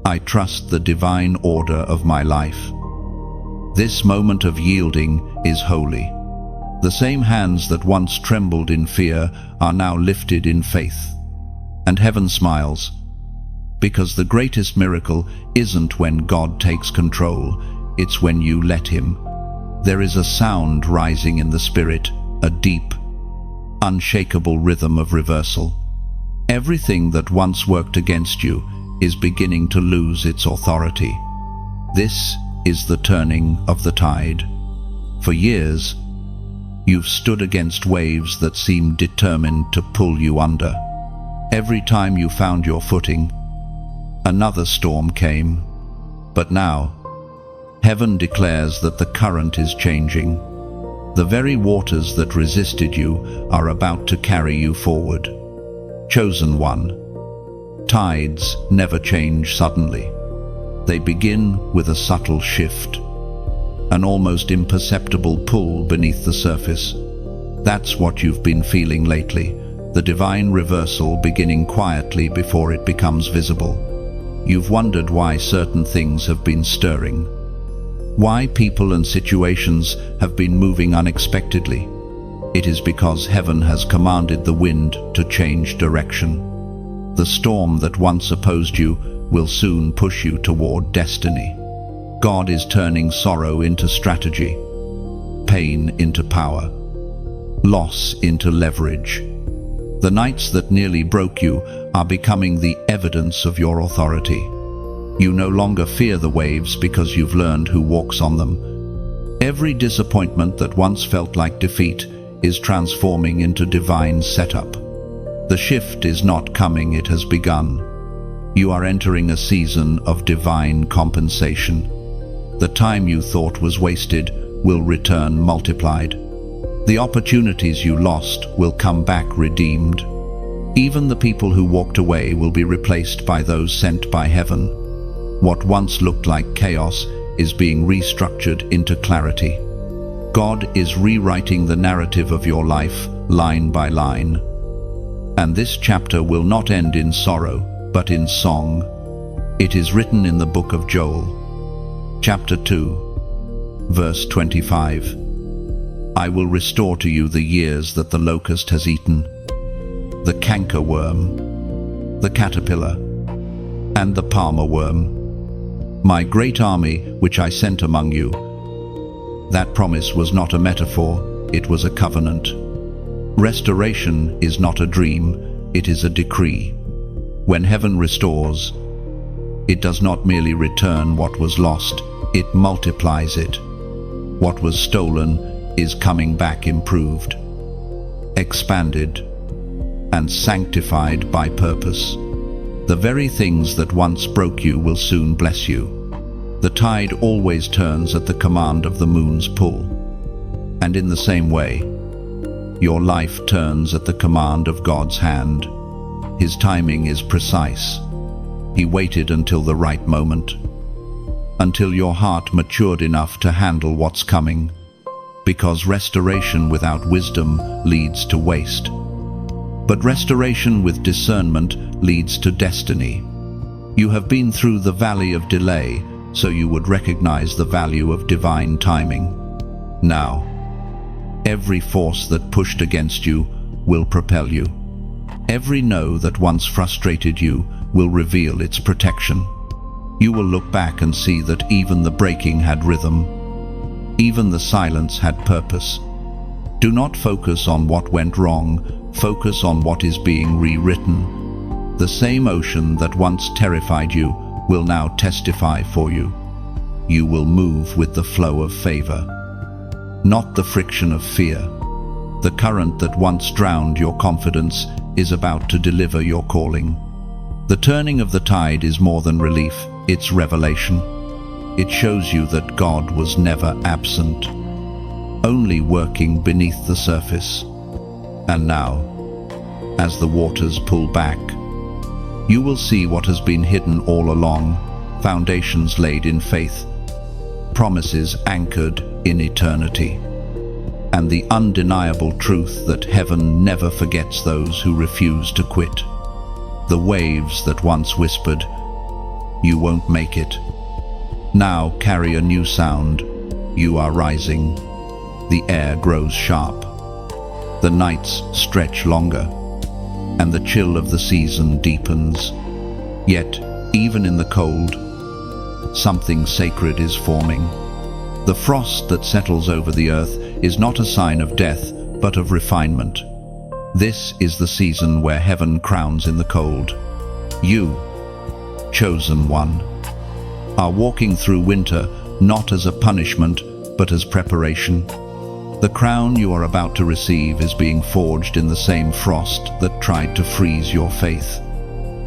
I trust the divine order of my life. This moment of yielding is holy. The same hands that once trembled in fear are now lifted in faith. And heaven smiles, because the greatest miracle isn't when God takes control, it's when you let Him. There is a sound rising in the spirit, a deep, unshakable rhythm of reversal. Everything that once worked against you is beginning to lose its authority. This is the turning of the tide. For years, you've stood against waves that seemed determined to pull you under. Every time you found your footing, another storm came. But now, heaven declares that the current is changing. The very waters that resisted you are about to carry you forward. Chosen one. Tides never change suddenly. They begin with a subtle shift, an almost imperceptible pull beneath the surface. That's what you've been feeling lately, the divine reversal beginning quietly before it becomes visible. You've wondered why certain things have been stirring, why people and situations have been moving unexpectedly. It is because heaven has commanded the wind to change direction. The storm that once opposed you will soon push you toward destiny. God is turning sorrow into strategy, pain into power, loss into leverage. The nights that nearly broke you are becoming the evidence of your authority. You no longer fear the waves because you've learned who walks on them. Every disappointment that once felt like defeat is transforming into divine setup. The shift is not coming, it has begun. You are entering a season of divine compensation. The time you thought was wasted will return multiplied. The opportunities you lost will come back redeemed. Even the people who walked away will be replaced by those sent by heaven. What once looked like chaos is being restructured into clarity. God is rewriting the narrative of your life, line by line. And this chapter will not end in sorrow, but in song. It is written in the book of Joel, chapter 2, verse 25. I will restore to you the years that the locust has eaten, the cankerworm, the caterpillar, and the palmer worm. My great army which I sent among you. That promise was not a metaphor, it was a covenant. Restoration is not a dream, it is a decree. When heaven restores, it does not merely return what was lost, it multiplies it. What was stolen is coming back improved, expanded, and sanctified by purpose. The very things that once broke you will soon bless you. The tide always turns at the command of the moon's pull. And in the same way, your life turns at the command of God's hand. His timing is precise. He waited until the right moment, until your heart matured enough to handle what's coming, because restoration without wisdom leads to waste. But restoration with discernment leads to destiny. You have been through the valley of delay, so you would recognize the value of divine timing. Now, every force that pushed against you will propel you. Every no that once frustrated you will reveal its protection. You will look back and see that even the breaking had rhythm. Even the silence had purpose. Do not focus on what went wrong, focus on what is being rewritten. The same ocean that once terrified you will now testify for you. You will move with the flow of favor, not the friction of fear. The current that once drowned your confidence is about to deliver your calling. The turning of the tide is more than relief, it's revelation. It shows you that God was never absent, only working beneath the surface. And now, as the waters pull back, you will see what has been hidden all along, foundations laid in faith, promises anchored in eternity, and the undeniable truth that heaven never forgets those who refuse to quit. The waves that once whispered, "You won't make it," now carry a new sound. You are rising. The air grows sharp. The nights stretch longer, and the chill of the season deepens. Yet, even in the cold, something sacred is forming. The frost that settles over the earth is not a sign of death, but of refinement. This is the season where heaven crowns in the cold. You, chosen one, are walking through winter not as a punishment, but as preparation. The crown you are about to receive is being forged in the same frost that tried to freeze your faith.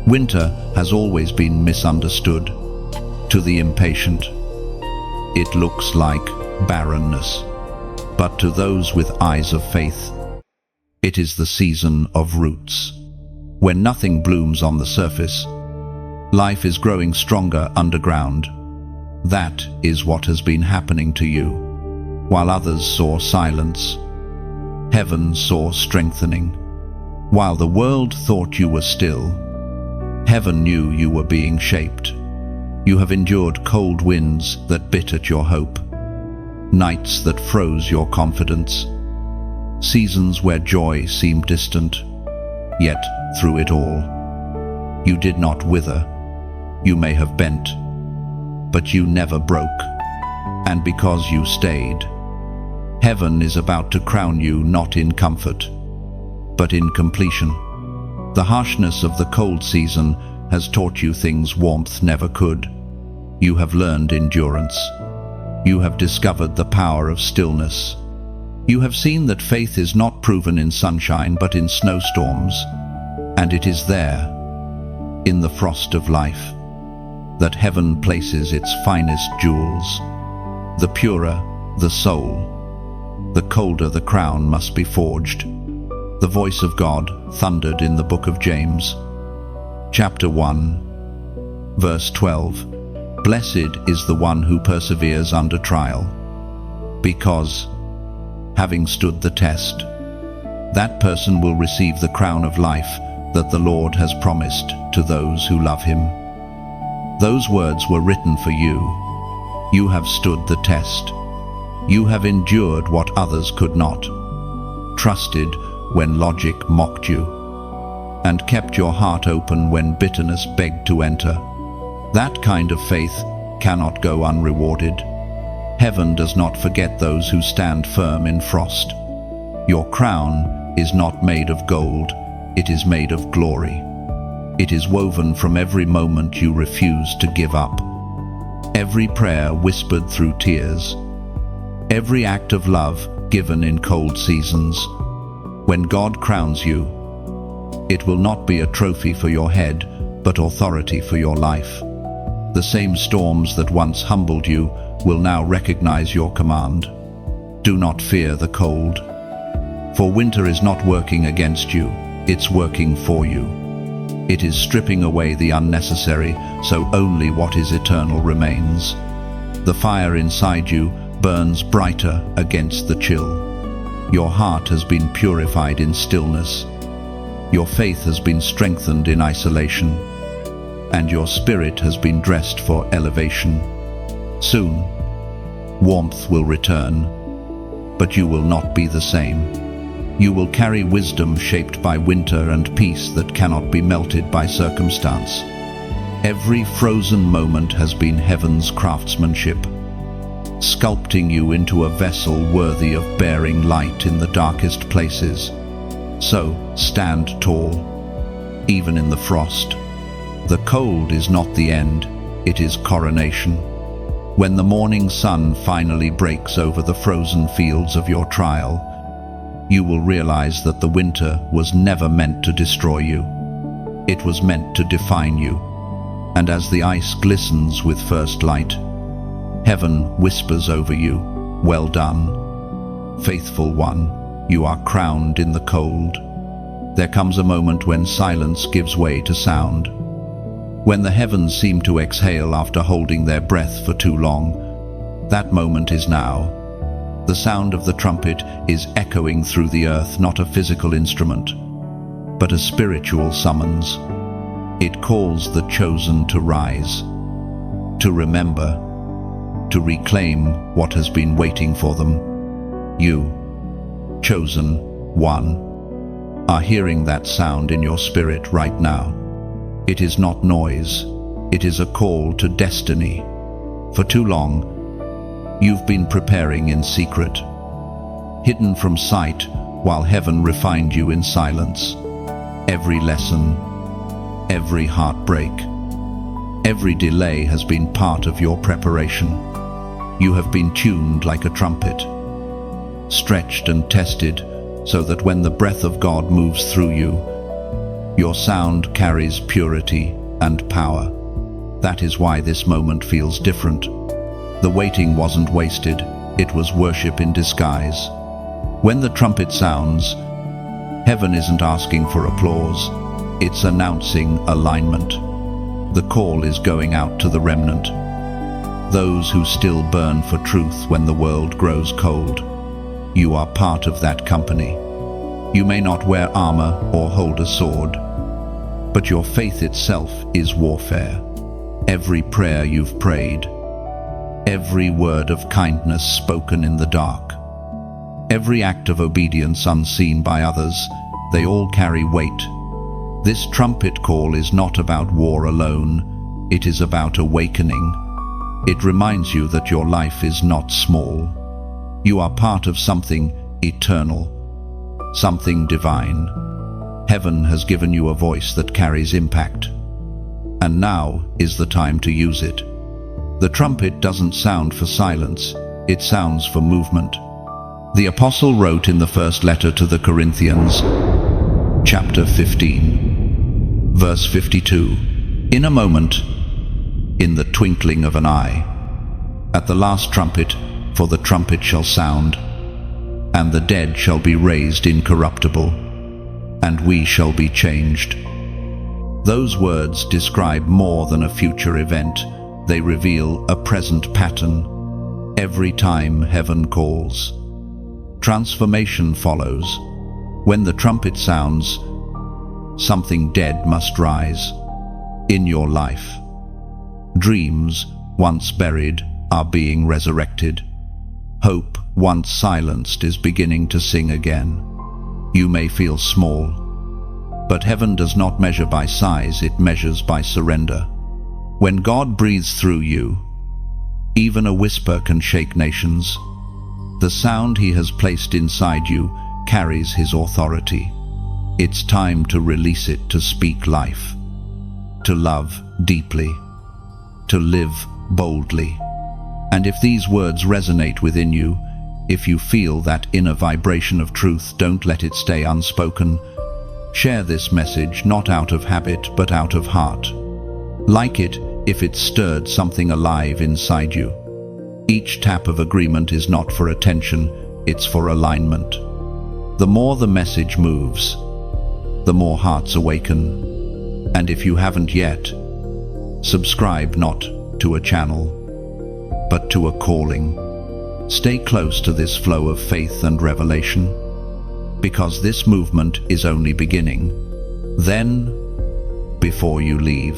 Winter has always been misunderstood. To the impatient, it looks like barrenness. But to those with eyes of faith, it is the season of roots. When nothing blooms on the surface, life is growing stronger underground. That is what has been happening to you. While others saw silence, heaven saw strengthening. While the world thought you were still, heaven knew you were being shaped. You have endured cold winds that bit at your hope, nights that froze your confidence, seasons where joy seemed distant. Yet, through it all, you did not wither. You may have bent, but you never broke. And because you stayed, heaven is about to crown you not in comfort, but in completion. The harshness of the cold season has taught you things warmth never could. You have learned endurance. You have discovered the power of stillness. You have seen that faith is not proven in sunshine but in snowstorms, and it is there, in the frost of life, that heaven places its finest jewels. The purer the soul, the colder the crown must be forged. The voice of God thundered in the book of James, chapter 1, verse 12. Blessed is the one who perseveres under trial, because, having stood the test, that person will receive the crown of life that the Lord has promised to those who love him. Those words were written for you. You have stood the test. You have endured what others could not, trusted when logic mocked you, and kept your heart open when bitterness begged to enter. That kind of faith cannot go unrewarded. Heaven does not forget those who stand firm in frost. Your crown is not made of gold, it is made of glory. It is woven from every moment you refuse to give up, every prayer whispered through tears, every act of love given in cold seasons. When God crowns you, it will not be a trophy for your head, but authority for your life. The same storms that once humbled you will now recognize your command. Do not fear the cold, for winter is not working against you, it's working for you. It is stripping away the unnecessary, so only what is eternal remains. The fire inside you burns brighter against the chill. Your heart has been purified in stillness. Your faith has been strengthened in isolation, and your spirit has been dressed for elevation. Soon, warmth will return, but you will not be the same. You will carry wisdom shaped by winter and peace that cannot be melted by circumstance. Every frozen moment has been heaven's craftsmanship, sculpting you into a vessel worthy of bearing light in the darkest places. So, stand tall, even in the frost. The cold is not the end, it is coronation. When the morning sun finally breaks over the frozen fields of your trial, you will realize that the winter was never meant to destroy you. It was meant to define you. And as the ice glistens with first light, heaven whispers over you, "Well done, faithful one, you are crowned in the cold." There comes a moment when silence gives way to sound. When the heavens seem to exhale after holding their breath for too long, that moment is now. The sound of the trumpet is echoing through the earth, not a physical instrument, but a spiritual summons. It calls the chosen to rise, to remember, to reclaim what has been waiting for them. You, chosen one, are hearing that sound in your spirit right now. It is not noise, it is a call to destiny. For too long, you've been preparing in secret, hidden from sight while heaven refined you in silence. Every lesson, every heartbreak, every delay has been part of your preparation. You have been tuned like a trumpet, stretched and tested so that when the breath of God moves through you, your sound carries purity and power. That is why this moment feels different. The waiting wasn't wasted, it was worship in disguise. When the trumpet sounds, heaven isn't asking for applause, it's announcing alignment. The call is going out to the remnant, those who still burn for truth when the world grows cold. You are part of that company. You may not wear armor or hold a sword, but your faith itself is warfare. Every prayer you've prayed, every word of kindness spoken in the dark, every act of obedience unseen by others, they all carry weight. This trumpet call is not about war alone, it is about awakening. It reminds you that your life is not small. You are part of something eternal, something divine. Heaven has given you a voice that carries impact, and now is the time to use it. The trumpet doesn't sound for silence, it sounds for movement. The apostle wrote in the first letter to the Corinthians, chapter 15, verse 52, "In a moment, in the twinkling of an eye, at the last trumpet, for the trumpet shall sound, and the dead shall be raised incorruptible, and we shall be changed." Those words describe more than a future event. They reveal a present pattern. Every time heaven calls, transformation follows. When the trumpet sounds, something dead must rise in your life. Dreams, once buried, are being resurrected. Hope, once silenced, is beginning to sing again. You may feel small, but heaven does not measure by size, it measures by surrender. When God breathes through you, even a whisper can shake nations. The sound He has placed inside you carries His authority. It's time to release it, to speak life, to love deeply, to live boldly. And if these words resonate within you, if you feel that inner vibration of truth, don't let it stay unspoken. Share this message not out of habit but out of heart. Like it if it stirred something alive inside you. Each tap of agreement is not for attention, it's for alignment. The more the message moves, the more hearts awaken. And if you haven't yet, subscribe not to a channel, but to a calling. Stay close to this flow of faith and revelation, because this movement is only beginning. Then, before you leave,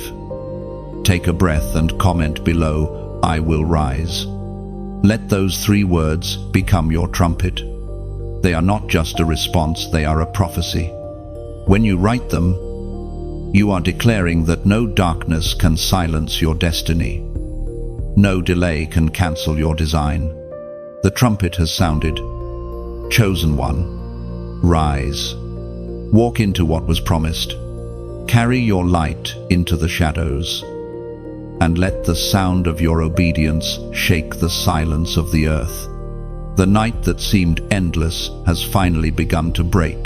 take a breath and comment below, "I will rise." Let those 3 words become your trumpet. They are not just a response, they are a prophecy. When you write them, you are declaring that no darkness can silence your destiny. No delay can cancel your design. The trumpet has sounded. Chosen one, rise. Walk into what was promised. Carry your light into the shadows. And let the sound of your obedience shake the silence of the earth. The night that seemed endless has finally begun to break.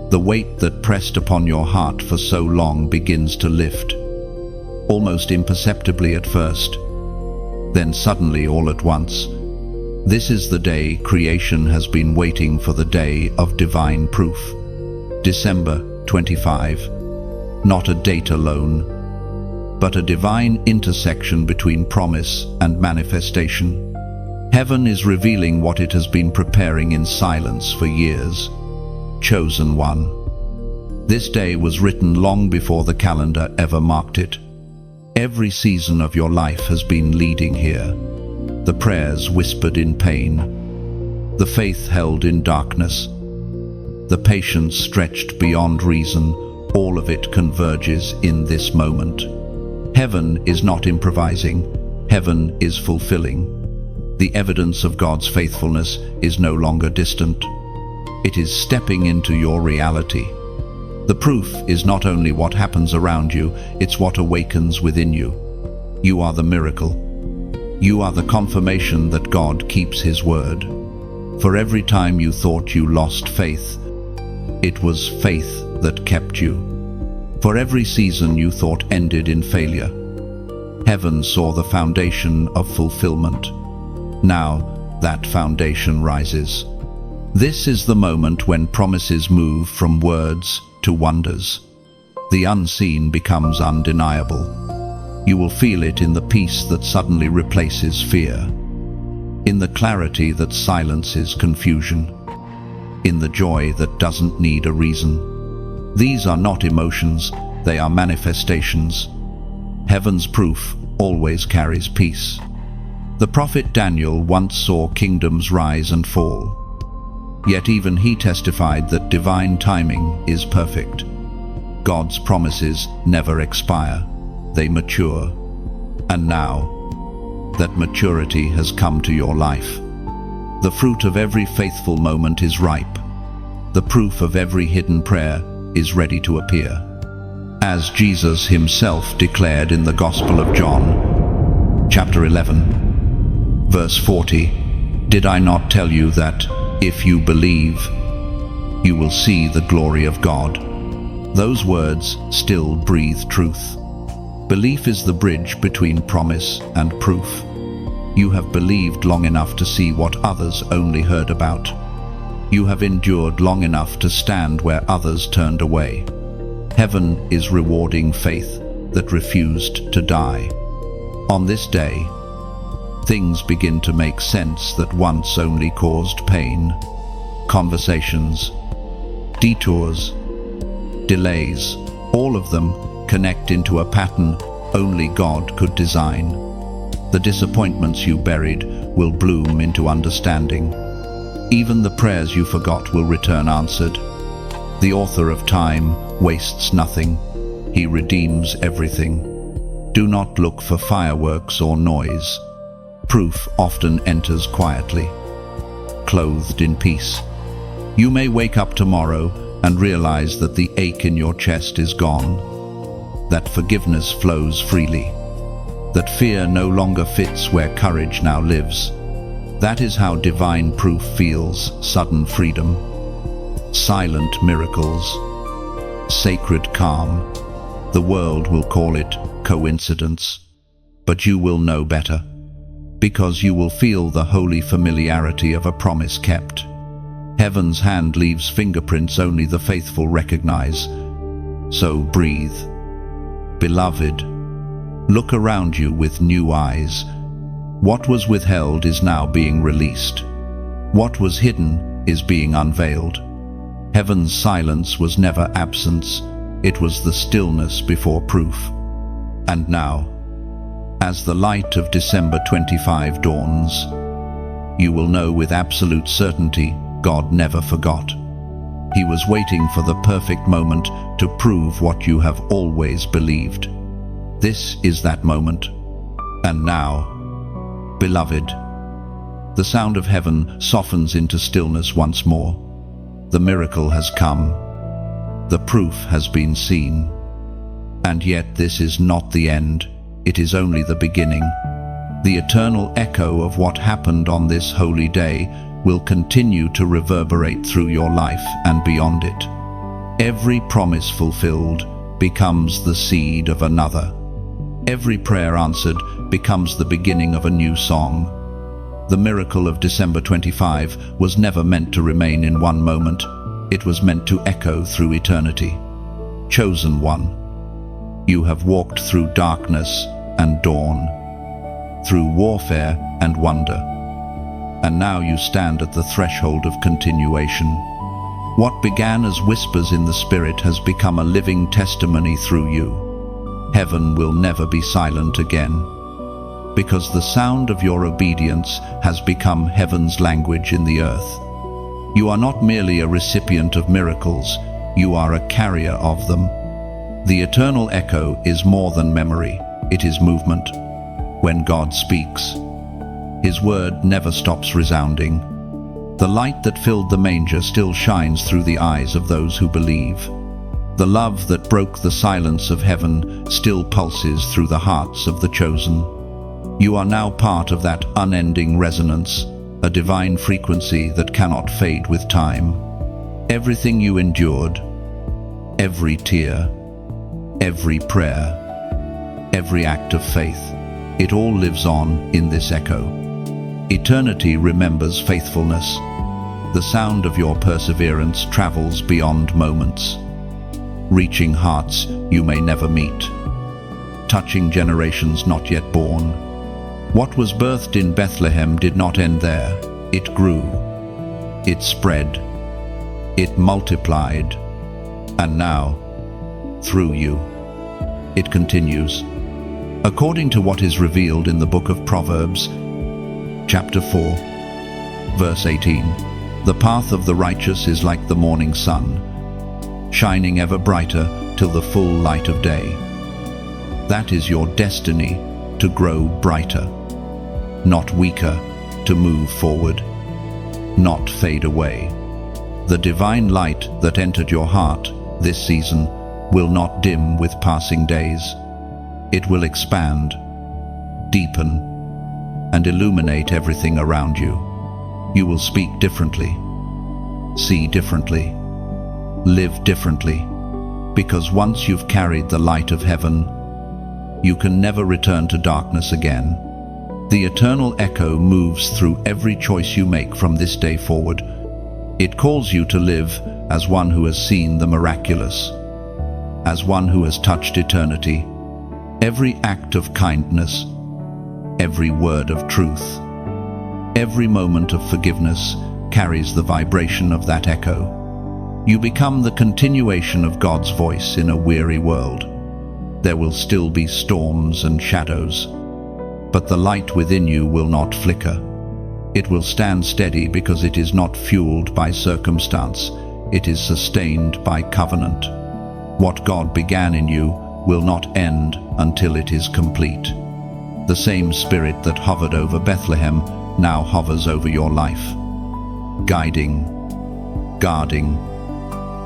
The weight that pressed upon your heart for so long begins to lift, almost imperceptibly at first, then suddenly all at once. This is the day creation has been waiting for, the day of divine proof. December 25, not a date alone, but a divine intersection between promise and manifestation. Heaven is revealing what it has been preparing in silence for years. Chosen one. This day was written long before the calendar ever marked it. Every season of your life has been leading here. The prayers whispered in pain, the faith held in darkness, the patience stretched beyond reason, all of it converges in this moment. Heaven is not improvising, heaven is fulfilling. The evidence of God's faithfulness is no longer distant. It is stepping into your reality. The proof is not only what happens around you, it's what awakens within you. You are the miracle. You are the confirmation that God keeps His word. For every time you thought you lost faith, it was faith that kept you. For every season you thought ended in failure, heaven saw the foundation of fulfillment. Now that foundation rises. This is the moment when promises move from words to wonders. The unseen becomes undeniable. You will feel it in the peace that suddenly replaces fear, in the clarity that silences confusion, in the joy that doesn't need a reason. These are not emotions, they are manifestations. Heaven's proof always carries peace. The prophet Daniel once saw kingdoms rise and fall. Yet even he testified that divine timing is perfect. God's promises never expire, they mature. And now, that maturity has come to your life. The fruit of every faithful moment is ripe. The proof of every hidden prayer is ready to appear. As Jesus himself declared in the Gospel of John, chapter 11, verse 40, "Did I not tell you that if you believe, you will see the glory of God?" Those words still breathe truth. Belief is the bridge between promise and proof. You have believed long enough to see what others only heard about. You have endured long enough to stand where others turned away. Heaven is rewarding faith that refused to die. On this day, things begin to make sense that once only caused pain. Conversations, detours, delays, all of them connect into a pattern only God could design. The disappointments you buried will bloom into understanding. Even the prayers you forgot will return answered. The author of time wastes nothing. He redeems everything. Do not look for fireworks or noise. Proof often enters quietly, clothed in peace. You may wake up tomorrow and realize that the ache in your chest is gone, that forgiveness flows freely, that fear no longer fits where courage now lives. That is how divine proof feels: sudden freedom, silent miracles, sacred calm. The world will call it coincidence, but you will know better, because you will feel the holy familiarity of a promise kept. Heaven's hand leaves fingerprints only the faithful recognize. So breathe. Beloved, look around you with new eyes. What was withheld is now being released. What was hidden is being unveiled. Heaven's silence was never absence, it was the stillness before proof. And now, as the light of December 25 dawns, you will know with absolute certainty God never forgot. He was waiting for the perfect moment to prove what you have always believed. This is that moment. And now, beloved, the sound of heaven softens into stillness once more. The miracle has come. The proof has been seen. And yet this is not the end. It is only the beginning. The eternal echo of what happened on this holy day will continue to reverberate through your life and beyond it. Every promise fulfilled becomes the seed of another. Every prayer answered becomes the beginning of a new song. The miracle of December 25 was never meant to remain in one moment. It was meant to echo through eternity. Chosen one, you have walked through darkness and dawn, through warfare and wonder, and now you stand at the threshold of continuation. What began as whispers in the Spirit has become a living testimony through you. Heaven will never be silent again, because the sound of your obedience has become heaven's language in the earth. You are not merely a recipient of miracles, you are a carrier of them. The eternal echo is more than memory, it is movement. When God speaks, His word never stops resounding. The light that filled the manger still shines through the eyes of those who believe. The love that broke the silence of heaven still pulses through the hearts of the chosen. You are now part of that unending resonance, a divine frequency that cannot fade with time. Everything you endured, every tear, every prayer, every act of faith, it all lives on in this echo. Eternity remembers faithfulness. The sound of your perseverance travels beyond moments, reaching hearts you may never meet, touching generations not yet born. What was birthed in Bethlehem did not end there. It grew, it spread, it multiplied, and now, through you, it continues. According to what is revealed in the book of Proverbs, chapter 4, verse 18, the path of the righteous is like the morning sun, shining ever brighter till the full light of day. That is your destiny, to grow brighter, not weaker, to move forward, not fade away. The divine light that entered your heart this season will not dim with passing days. It will expand, deepen, and illuminate everything around you. You will speak differently, see differently, live differently, because once you've carried the light of heaven, you can never return to darkness again. The eternal echo moves through every choice you make from this day forward. It calls you to live as one who has seen the miraculous, as one who has touched eternity. Every act of kindness, every word of truth, every moment of forgiveness carries the vibration of that echo. You become the continuation of God's voice in a weary world. There will still be storms and shadows, but the light within you will not flicker. It will stand steady because it is not fueled by circumstance, it is sustained by covenant. What God began in you will not end until it is complete. The same Spirit that hovered over Bethlehem now hovers over your life, guiding, guarding,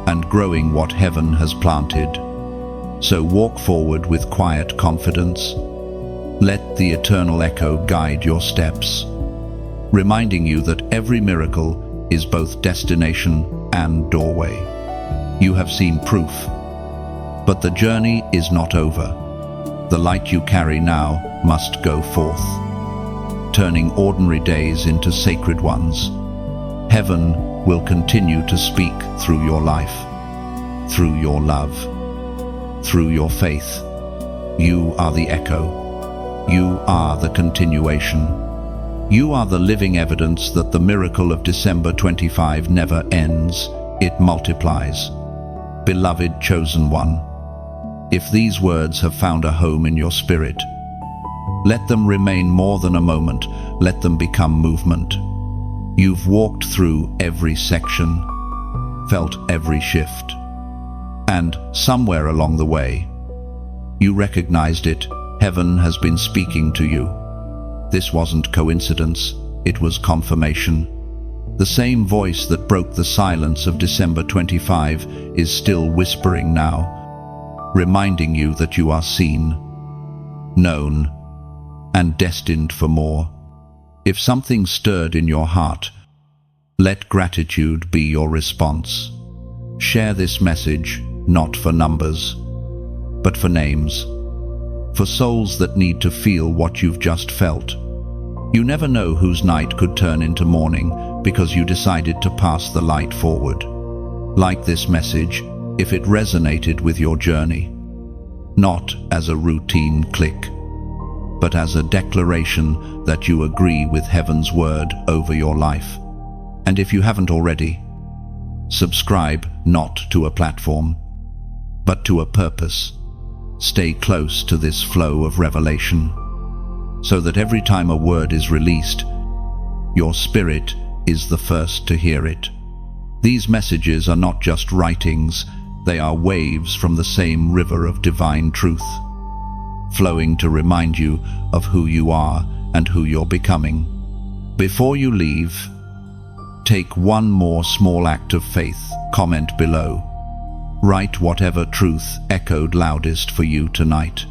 and growing what heaven has planted. So walk forward with quiet confidence. Let the eternal echo guide your steps, reminding you that every miracle is both destination and doorway. You have seen proof, but the journey is not over. The light you carry now must go forth, turning ordinary days into sacred ones. Heaven will continue to speak through your life, through your love, through your faith. You are the echo. You are the continuation. You are the living evidence that the miracle of December 25 never ends, it multiplies. Beloved chosen one, if these words have found a home in your spirit, let them remain more than a moment, let them become movement. You've walked through every section, felt every shift, and somewhere along the way, you recognized it. Heaven has been speaking to you. This wasn't coincidence, it was confirmation. The same voice that broke the silence of December 25 is still whispering now, reminding you that you are seen, known, and destined for more. If something stirred in your heart, let gratitude be your response. Share this message, not for numbers, but for names, for souls that need to feel what you've just felt. You never know whose night could turn into morning because you decided to pass the light forward. Like this message, if it resonated with your journey, not as a routine click, but as a declaration that you agree with heaven's word over your life. And if you haven't already, subscribe not to a platform, but to a purpose. Stay close to this flow of revelation, so that every time a word is released, your spirit is the first to hear it. These messages are not just writings, they are waves from the same river of divine truth, flowing to remind you of who you are and who you're becoming. Before you leave, take one more small act of faith. Comment below. Write whatever truth echoed loudest for you tonight.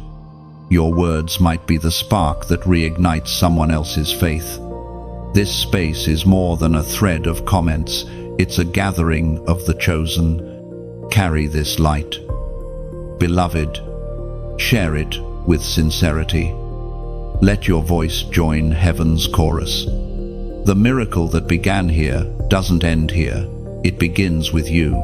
Your words might be the spark that reignites someone else's faith. This space is more than a thread of comments, it's a gathering of the chosen. Carry this light. Beloved, share it with sincerity. Let your voice join heaven's chorus. The miracle that began here doesn't end here, it begins with you.